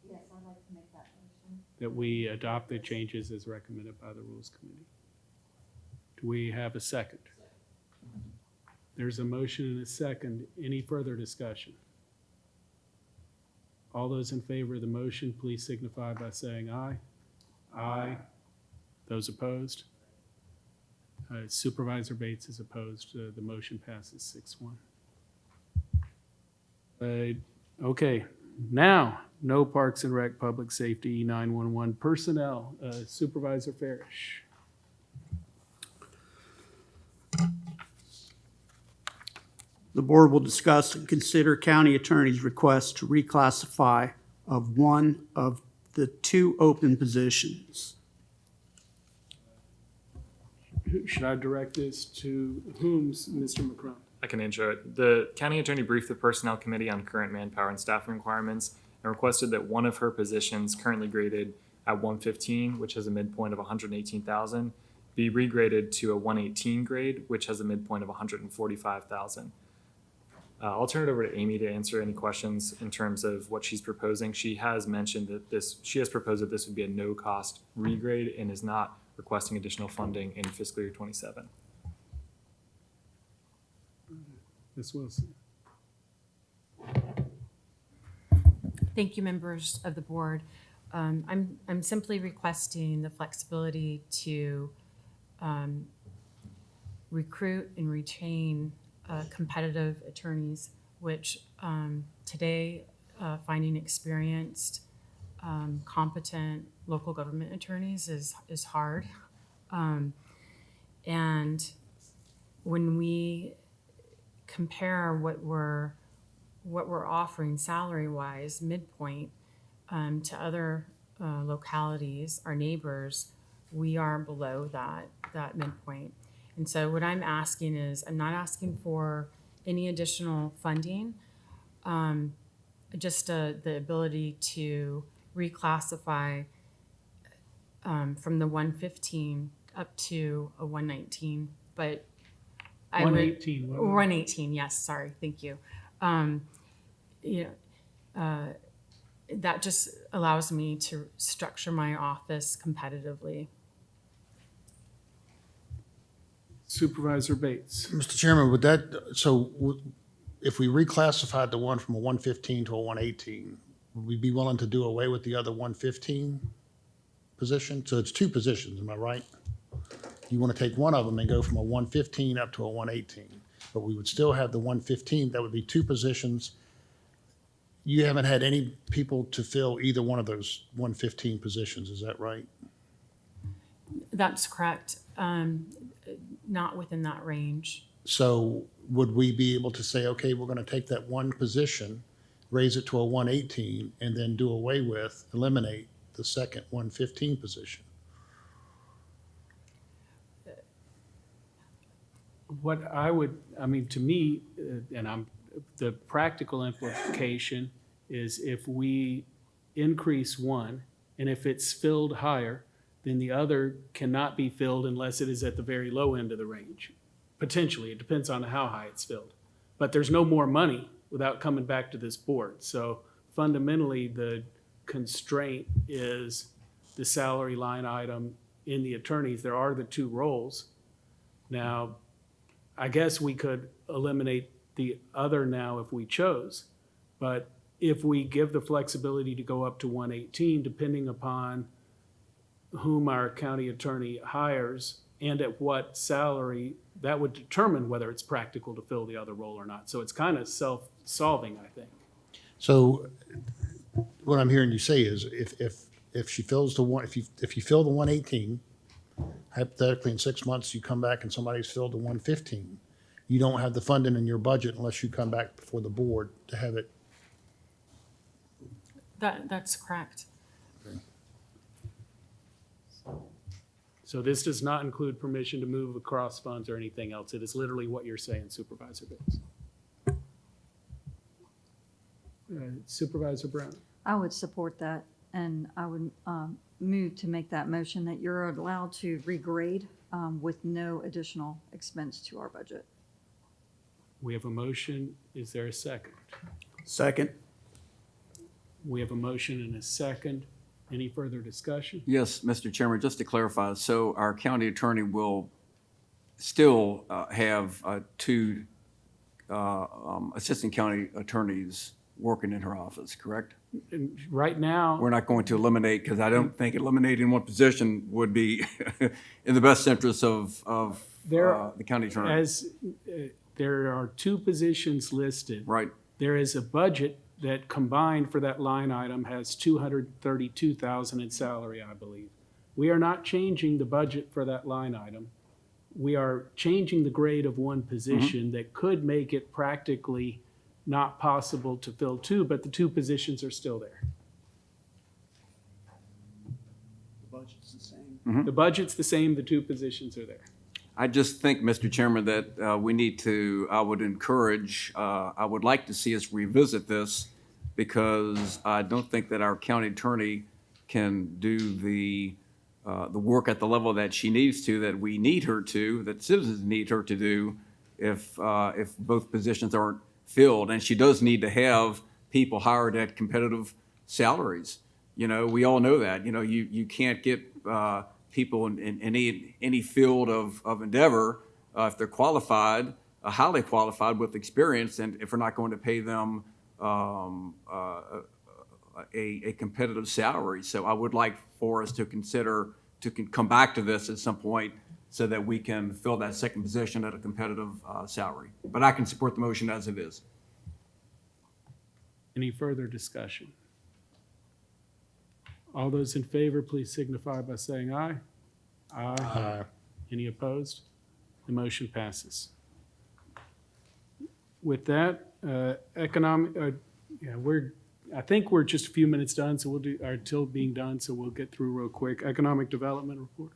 Yes, I'd like to make that motion. That we adopt the changes as recommended by the Rules Committee. Do we have a second? There's a motion and a second. Any further discussion? All those in favor of the motion, please signify by saying aye. Aye. Those opposed? Supervisor Bates is opposed. The motion passes 6-1. Okay, now, no Parks and Rec, Public Safety, 911 personnel. Supervisor Farish. The board will discuss and consider county attorney's request to reclassify of one of the two open positions. Should I direct this to whom, Mr. McCrum? I can intro it. The county attorney briefed the personnel committee on current manpower and staffing requirements and requested that one of her positions currently graded at 115, which has a midpoint of 118,000, be regraded to a 118 grade, which has a midpoint of 145,000. I'll turn it over to Amy to answer any questions in terms of what she's proposing. She has mentioned that she has proposed that this would be a no-cost regrade and is not requesting additional funding in fiscal year 27. Ms. Wilson. Thank you, members of the board. I'm simply requesting the flexibility to recruit and retain competitive attorneys, which today finding experienced, competent local government attorneys is hard. And when we compare what we're offering salary-wise, midpoint, to other localities, our neighbors, we are below that midpoint. And so what I'm asking is, I'm not asking for any additional funding, just the ability to reclassify from the 115 up to a 119, but I would. 118. 118, yes, sorry, thank you. You know, that just allows me to structure my office competitively. Supervisor Bates. Mr. Chairman, would that, so if we reclassified the one from a 115 to a 118, would we be willing to do away with the other 115 position? So it's two positions, am I right? You want to take one of them and go from a 115 up to a 118, but we would still have the 115. That would be two positions. You haven't had any people to fill either one of those 115 positions, is that right? That's correct. Not within that range. So would we be able to say, okay, we're going to take that one position, raise it to a 118, and then do away with, eliminate the second 115 position? What I would, I mean, to me, the practical implication is if we increase one, and if it's filled higher, then the other cannot be filled unless it is at the very low end of the range. Potentially, it depends on how high it's filled. But there's no more money without coming back to this board. So fundamentally, the constraint is the salary line item in the attorneys. There are the two roles. Now, I guess we could eliminate the other now if we chose, but if we give the flexibility to go up to 118, depending upon whom our county attorney hires and at what salary, that would determine whether it's practical to fill the other role or not. So it's kind of self-solving, I think. So what I'm hearing you say is if she fills the one, if you fill the 118, hypothetically in 6 months you come back and somebody's filled the 115, you don't have the funding in your budget unless you come back before the board to have it. That's correct. So this does not include permission to move across funds or anything else. It is literally what you're saying, Supervisor Bates. Supervisor Brown. I would support that, and I would move to make that motion that you're allowed to regrade with no additional expense to our budget. We have a motion. Is there a second? Second. We have a motion and a second. Any further discussion? Yes, Mr. Chairman, just to clarify, so our county attorney will still have two assistant county attorneys working in her office, correct? And right now, We're not going to eliminate, because I don't think eliminating one position would be in the best interest of the county attorney. There are two positions listed. Right. There is a budget that combined for that line item has $232,000 in salary, I believe. We are not changing the budget for that line item. We are changing the grade of one position that could make it practically not possible to fill two, but the two positions are still there. The budget's the same. The budget's the same, the two positions are there. I just think, Mr. Chairman, that we need to, I would encourage, I would like to see us revisit this, because I don't think that our county attorney can do the work at the level that she needs to, that we need her to, that citizens need her to do, if both positions aren't filled. And she does need to have people hired at competitive salaries. You know, we all know that. You know, you can't get people in any field of endeavor, if they're qualified, highly qualified with experience, and if we're not going to pay them a competitive salary. So I would like for us to consider to come back to this at some point so that we can fill that second position at a competitive salary. But I can support the motion as it is. Any further discussion? All those in favor, please signify by saying aye. Aye. Any opposed? The motion passes. With that, we're I think we're just a few minutes done, so we'll do, or till being done, so we'll get through real quick. Economic Development Report.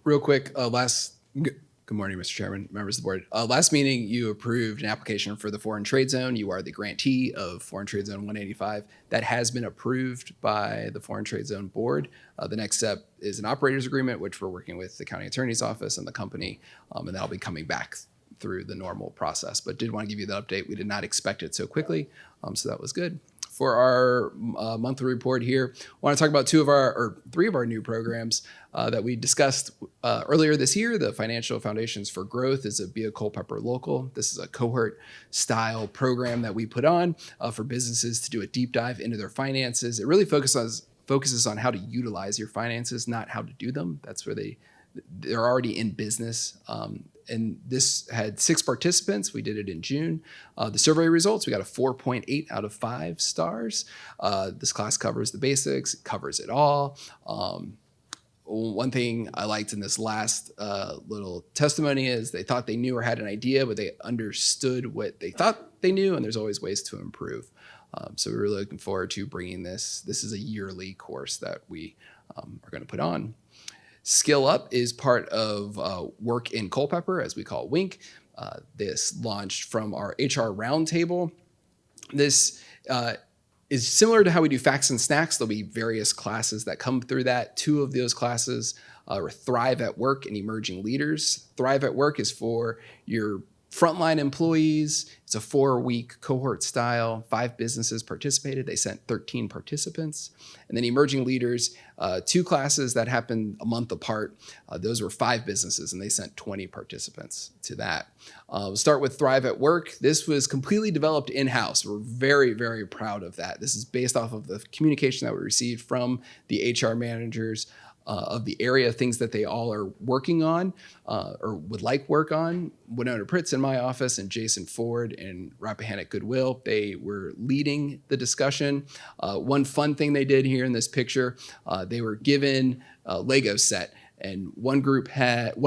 Real quick, good morning, Mr. Chairman, members of the board. Last meeting, you approved an application for the Foreign Trade Zone. You are the grantee of Foreign Trade Zone 185. That has been approved by the Foreign Trade Zone Board. The next step is an operator's agreement, which we're working with the county attorney's office and the company, and that'll be coming back through the normal process. But did want to give you the update. We did not expect it so quickly, so that was good. For our monthly report here, I want to talk about three of our new programs that we discussed earlier this year. The Financial Foundations for Growth is a Be a Culpeper Local. This is a cohort style program that we put on for businesses to do a deep dive into their finances. It really focuses on how to utilize your finances, not how to do them. That's where they're already in business. And this had 6 participants. We did it in June. The survey results, we got a 4.8 out of 5 stars. This class covers the basics, it covers it all. One thing I liked in this last little testimony is they thought they knew or had an idea, but they understood what they thought they knew, and there's always ways to improve. So we're really looking forward to bringing this. This is a yearly course that we are going to put on. Skill Up is part of Work in Culpeper, as we call WINK. This launched from our HR roundtable. This is similar to how we do Facts and Snacks. There'll be various classes that come through that. 2 of those classes are Thrive at Work and Emerging Leaders. Thrive at Work is for your frontline employees. It's a 4-week cohort style. 5 businesses participated. They sent 13 participants. And then Emerging Leaders, 2 classes that happened a month apart. Those were 5 businesses, and they sent 20 participants to that. We'll start with Thrive at Work. This was completely developed in-house. We're very, very proud of that. This is based off of the communication that we received from the HR managers of the area, things that they all are working on or would like work on. Winona Pritz in my office and Jason Ford and Rappahannock Goodwill, they were leading the discussion. One fun thing they did here in this picture, they were given a Lego set, and one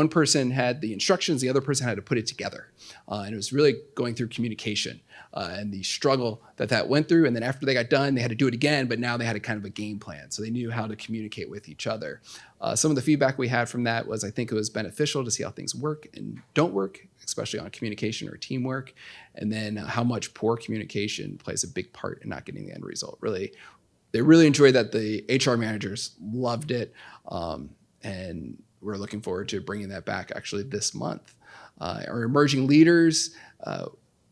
person had the instructions, the other person had to put it together. And it was really going through communication and the struggle that went through. And then after they got done, they had to do it again, but now they had a kind of a game plan. So they knew how to communicate with each other. Some of the feedback we had from that was, I think it was beneficial to see how things work and don't work, especially on communication or teamwork. And then how much poor communication plays a big part in not getting the end result. They really enjoyed that. The HR managers loved it. And we're looking forward to bringing that back actually this month. Our Emerging Leaders,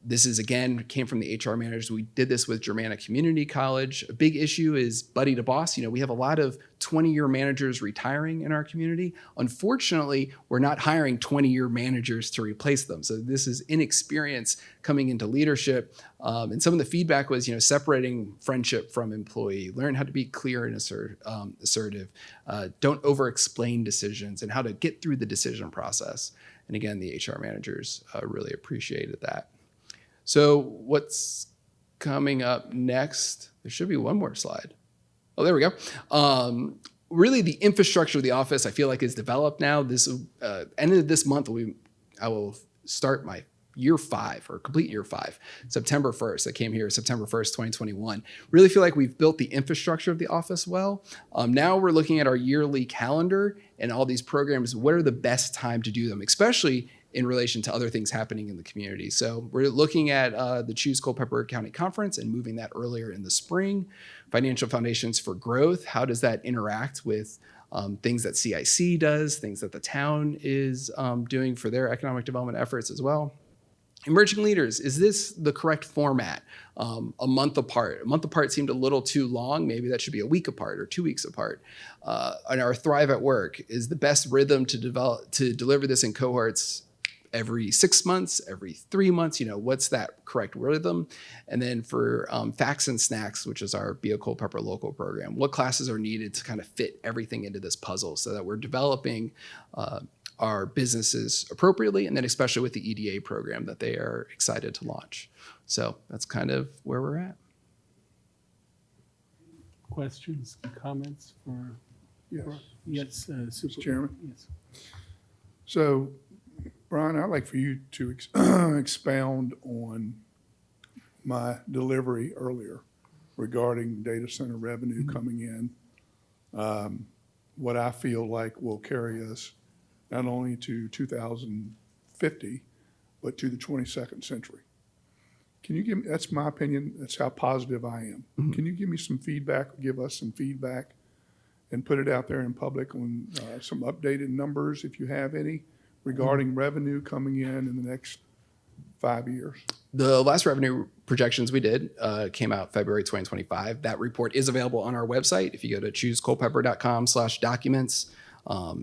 this is, again, came from the HR managers. We did this with Germanna Community College. A big issue is buddy to boss. We have a lot of 20-year managers retiring in our community. Unfortunately, we're not hiring 20-year managers to replace them. So this is inexperience coming into leadership. And some of the feedback was, separating friendship from employee. Learn how to be clear and assertive. Don't over-explain decisions and how to get through the decision process. And again, the HR managers really appreciated that. So what's coming up next? There should be one more slide. Oh, there we go. Really, the infrastructure of the office, I feel like, is developed now. This end of this month, I will start my year 5 or complete year 5, September 1st. I came here September 1st, 2021. Really feel like we've built the infrastructure of the office well. Now we're looking at our yearly calendar and all these programs. What are the best time to do them, especially in relation to other things happening in the community? So we're looking at the Choose Culpeper County Conference and moving that earlier in the spring. Financial Foundations for Growth, how does that interact with things that CIC does, things that the town is doing for their economic development efforts as well? Emerging Leaders, is this the correct format? A month apart. A month apart seemed a little too long. Maybe that should be a week apart or 2 weeks apart. And our Thrive at Work, is the best rhythm to deliver this in cohorts every 6 months, every 3 months? What's that correct rhythm? And then for Facts and Snacks, which is our Be a Culpeper Local program, what classes are needed to kind of fit everything into this puzzle so that we're developing our businesses appropriately, and then especially with the EDA program that they are excited to launch. So that's kind of where we're at. Questions, comments for? Yes. Yes, Mr. Chairman. Yes. So, Brian, I'd like for you to expound on my delivery earlier regarding data center revenue Mm-hmm. coming in, what I feel like will carry us not only to 2050, but to the 22nd century. Can you give me, that's my opinion, that's how positive I am. Mm-hmm. Can you give me some feedback, or give us some feedback, and put it out there in public on some updated numbers, if you have any, regarding revenue coming in the next 5 years? The last revenue projections we did came out February 2025. That report is available on our website. If you go to chooseculpeper.com/documents,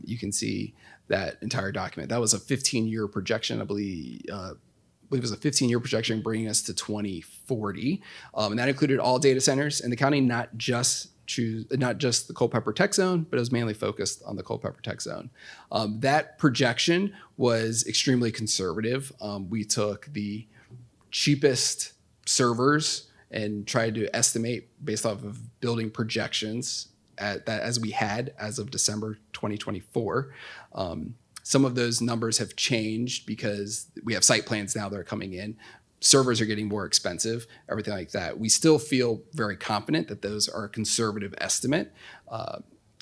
you can see that entire document. That was a 15-year projection, I believe. It was a 15-year projection bringing us to 2040, and that included all data centers in the county, not just the Culpeper Tech Zone, but it was mainly focused on the Culpeper Tech Zone. That projection was extremely conservative. We took the cheapest servers and tried to estimate based off of building projections as we had as of December 2024. Some of those numbers have changed because we have site plans now that are coming in. Servers are getting more expensive, everything like that. We still feel very confident that those are a conservative estimate.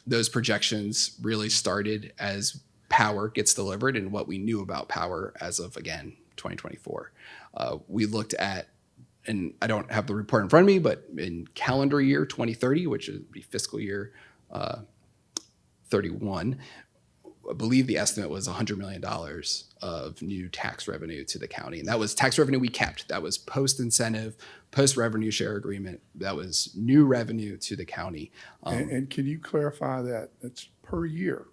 Those projections really started as power gets delivered and what we knew about power as of, again, 2024. We looked at, and I don't have the report in front of me, but in calendar year 2030, which would be fiscal year 31, I believe the estimate was $100 million of new tax revenue to the county. And that was tax revenue we kept. That was post-incentive, post-revenue share agreement. That was new revenue to the county. And can you clarify that? That's per year?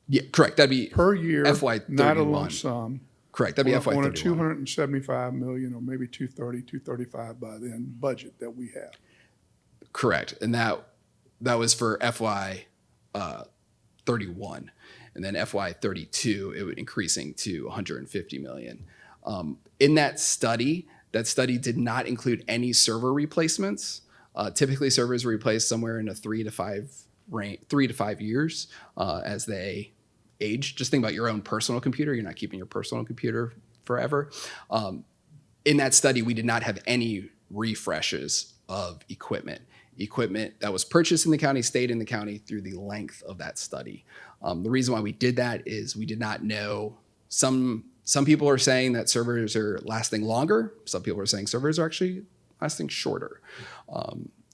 Yeah, correct. That'd be Per year, FY31. not a lump sum. Correct. That'd be FY31. On a 275 million or maybe 230, 235 by then budget that we have. Correct. And that was for FY 31. And then FY 32, it would increasing to 150 million. In that study did not include any server replacements. Typically servers are replaced somewhere in a 3 to 5 years as they age. Just think about your own personal computer. You're not keeping your personal computer forever. In that study, we did not have any refreshes of equipment. Equipment that was purchased in the county stayed in the county through the length of that study. The reason why we did that is we did not know. Some people are saying that servers are lasting longer. Some people are saying servers are actually lasting shorter.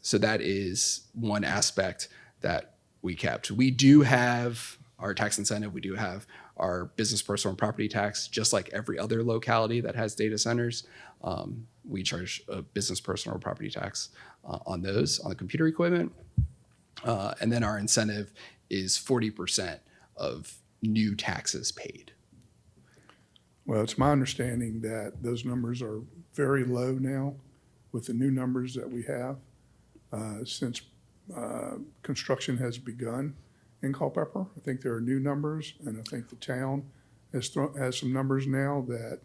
So that is one aspect that we kept. We do have our tax incentive. We do have our business, personal, and property tax, just like every other locality that has data centers. We charge a business, personal, or property tax on the computer equipment. And then our incentive is 40% of new taxes paid. Well, it's my understanding that those numbers are very low now with the new numbers that we have since construction has begun in Culpeper. I think there are new numbers, and I think the town has some numbers now that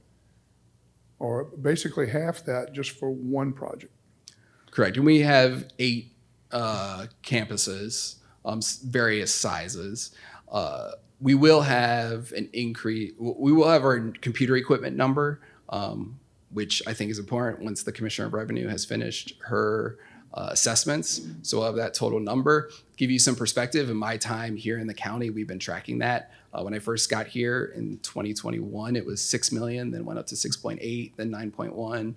are basically half that just for one project. Correct. And we have 8 campuses, various sizes. We will have an increase. We will have our computer equipment number, which I think is important once the Commissioner of Revenue has finished her assessments. So we'll have that total number. Give you some perspective. In my time here in the county, we've been tracking that. When I first got here in 2021, it was 6 million, then went up to 6.8, then 9.1.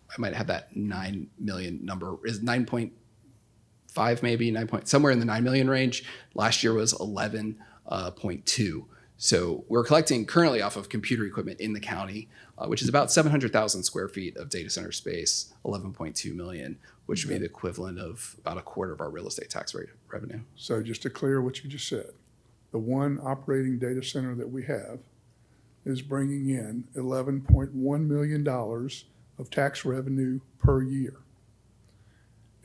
I might have that 9 million number. Is 9.5 maybe, 9 point, somewhere in the 9 million range. Last year was 11.2. So we're collecting currently off of computer equipment in the county, which is about 700,000 square feet of data center space, 11.2 million, which would be the equivalent of about a quarter of our real estate tax rate revenue. So just to clear what you just said, the one operating data center that we have is bringing in $11.1 million of tax revenue per year.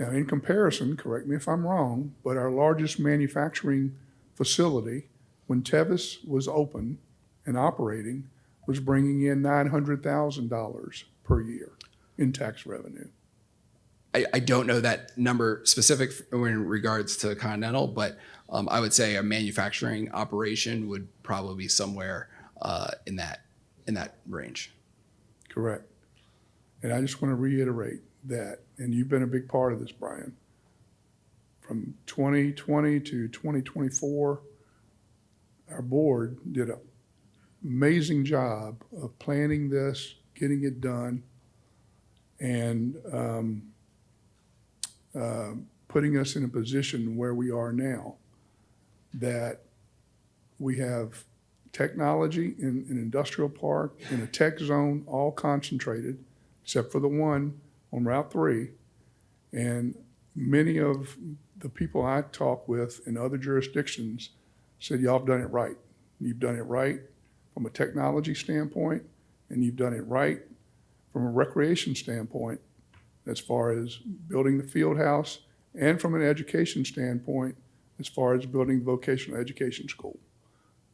Now, in comparison, correct me if I'm wrong, but our largest manufacturing facility, when Tevis was open and operating, was bringing in $900,000 per year in tax revenue. I don't know that number specific in regards to Continental, but I would say a manufacturing operation would probably be somewhere in that range. Correct. And I just want to reiterate that, and you've been a big part of this, Brian. From 2020 to 2024, our board did an amazing job of planning this, getting it done, and putting us in a position where we are now, that we have technology in an industrial park, in a tech zone, all concentrated, except for the one on Route 3. And many of the people I talk with in other jurisdictions said, y'all have done it right. You've done it right from a technology standpoint, and you've done it right from a recreation standpoint, as far as building the field house, and from an education standpoint, as far as building the vocational education school.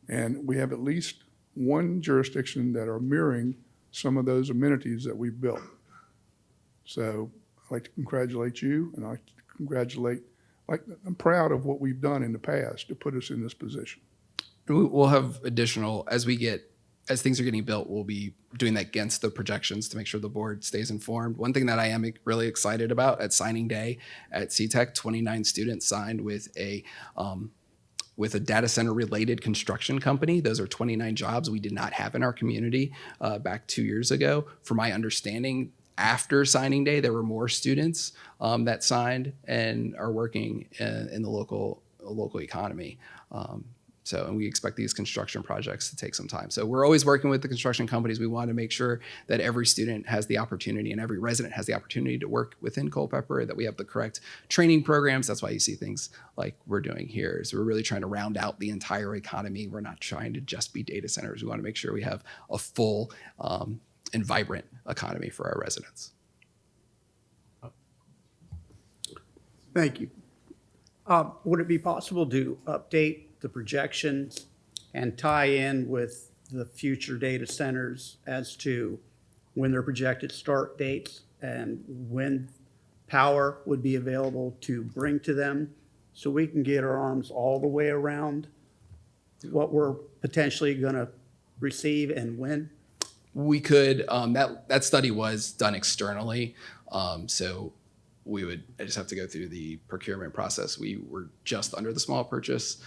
And we have at least one jurisdiction that are mirroring some of those amenities that we've built. So I'd like to congratulate you, and I'd like to congratulate, I'm proud of what we've done in the past to put us in this position. We'll have additional, as things are getting built, we'll be doing that against the projections to make sure the board stays informed. One thing that I am really excited about at signing day at CTEC, 29 students signed with a data center related construction company. Those are 29 jobs we did not have in our community back 2 years ago. From my understanding, after signing day, there were more students that signed and are working in the local economy. And we expect these construction projects to take some time. So we're always working with the construction companies. We want to make sure that every student has the opportunity and every resident has the opportunity to work within Culpeper, that we have the correct training programs. That's why you see things like we're doing here. So we're really trying to round out the entire economy. We're not trying to just be data centers. We want to make sure we have a full and vibrant economy for our residents. Thank you. Would it be possible to update the projections and tie in with the future data centers as to when their projected start dates and when power would be available to bring to them, so we can get our arms all the way around what we're potentially going to receive and when? We could, that study was done externally. So I just have to go through the procurement process. We were just under the small purchase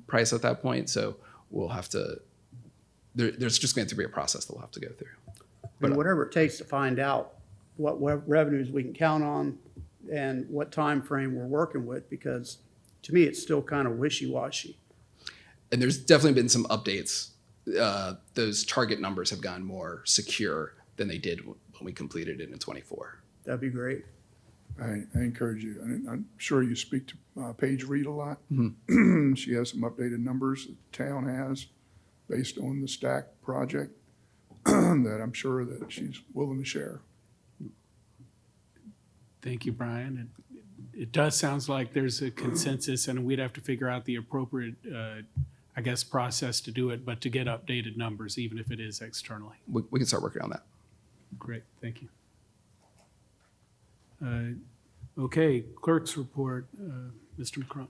price at that point. So we'll have to, there's just going to be a process that we'll have to go through. But whatever it takes to find out what revenues we can count on and what time frame we're working with, because to me, it's still kind of wishy-washy. And there's definitely been some updates. Those target numbers have gotten more secure than they did when we completed it in 24. That'd be great. I encourage you. I'm sure you speak to Paige Reed a lot. She has some updated numbers that the town has based on the STAC project that I'm sure that she's willing to share. Thank you, Brian. It does sound like there's a consensus, and we'd have to figure out the appropriate, process to do it, but to get updated numbers, even if it is externally. We can start working on that. Great, thank you. Okay, clerk's report, Mr. McCrum.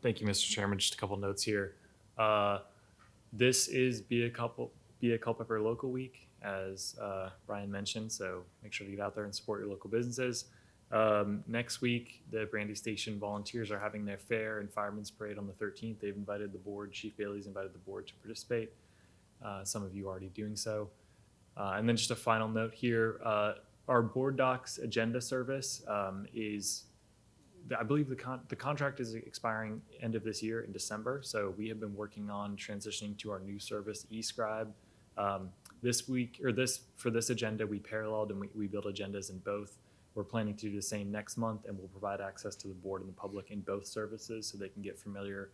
Thank you, Mr. Chairman. Just a couple notes here. This is Be a Culpeper Local Week, as Brian mentioned, so make sure to get out there and support your local businesses. Next week, the Brandy Station volunteers are having their fair and fireman's parade on the 13th. They've invited the board, Chief Bailey's invited the board to participate. Some of you are already doing so. And then just a final note here, our board docs agenda service is, I believe the contract is expiring end of this year in December. So we have been working on transitioning to our new service, eScribe. This week, for this agenda, we paralleled and we built agendas in both. We're planning to do the same next month, and we'll provide access to the board and the public in both services so they can get familiar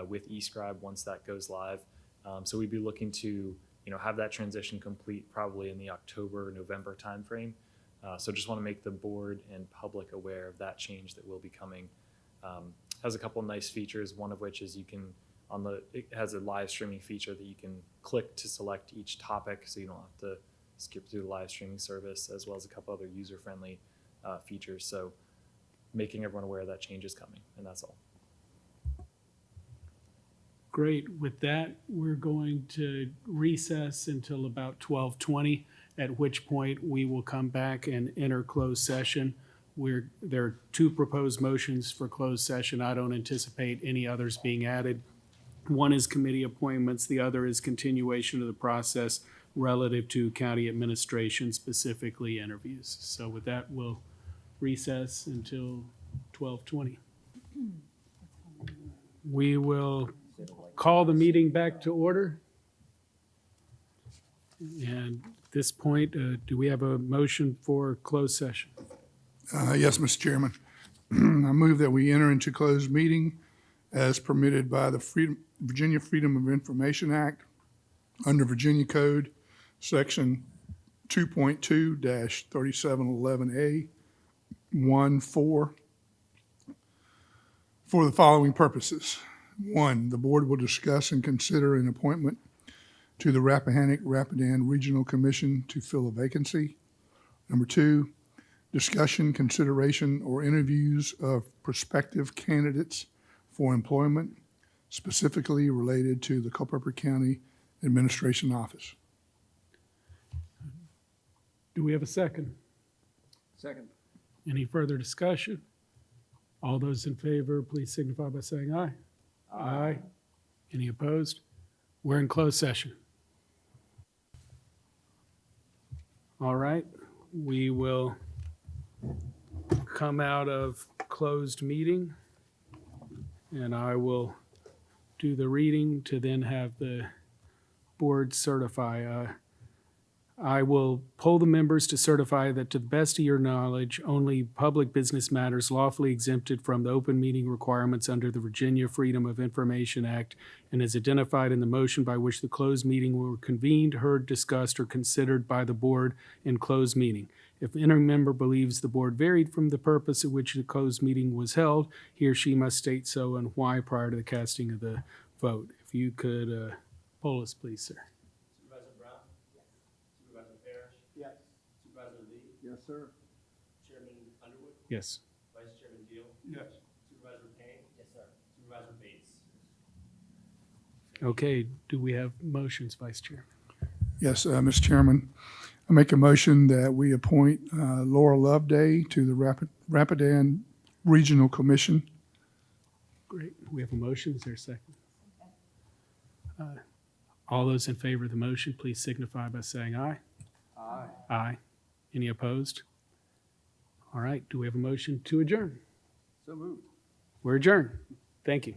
with eScribe once that goes live. So we'd be looking to have that transition complete probably in the October, November timeframe. So just want to make the board and public aware of that change that will be coming. Has a couple of nice features, one of which is it has a live streaming feature that you can click to select each topic, so you don't have to skip through the live streaming service, as well as a couple other user-friendly features. So making everyone aware that change is coming, and that's all. Great. With that, we're going to recess until about 12:20. at which point we will come back and enter closed session. There are two proposed motions for closed session. I don't anticipate any others being added. One is committee appointments, the other is continuation of the process relative to county administration, specifically interviews. So with that, we'll recess until 12:20. We will call the meeting back to order. And at this point, do we have a motion for closed session? Yes, Mr. Chairman. I move that we enter into closed meeting as permitted by the Virginia Freedom of Information Act under Virginia Code, Section 2.2-3711A, 1-4, for the following purposes. 1, the board will discuss and consider an appointment to the Rappahannock-Rapidan Regional Commission to fill a vacancy. Number 2, discussion, consideration, or interviews of prospective candidates for employment, specifically related to the Culpeper County Administration Office. Do we have a second? Second. Any further discussion? All those in favor, please signify by saying aye. Aye. Any opposed? We're in closed session. All right, we will come out of closed meeting, and I will do the reading to then have the board certify. I will poll the members to certify that to the best of your knowledge, only public business matters lawfully exempted from the open meeting requirements under the Virginia Freedom of Information Act and is identified in the motion by which the closed meeting were convened, heard, discussed, or considered by the board in closed meeting. If any member believes the board varied from the purpose at which the closed meeting was held, he or she must state so and why prior to the casting of the vote. If you could poll us, please, sir. Yes, sir. Chairman Underwood, Yes. Vice Chairman Deal, Yes. Supervisor Payne. Yes, sir. Supervisor Bates. Okay, do we have motions, Vice Chair? Yes, Mr. Chairman, I make a motion that we appoint Laura Loveday to the Rapidan Regional Commission. Great. We have a motion. Is there a second? All those in favor of the motion, please signify by saying aye. Aye. Aye. Any opposed? All right. Do we have a motion to adjourn? So moved. We're adjourned. Thank you.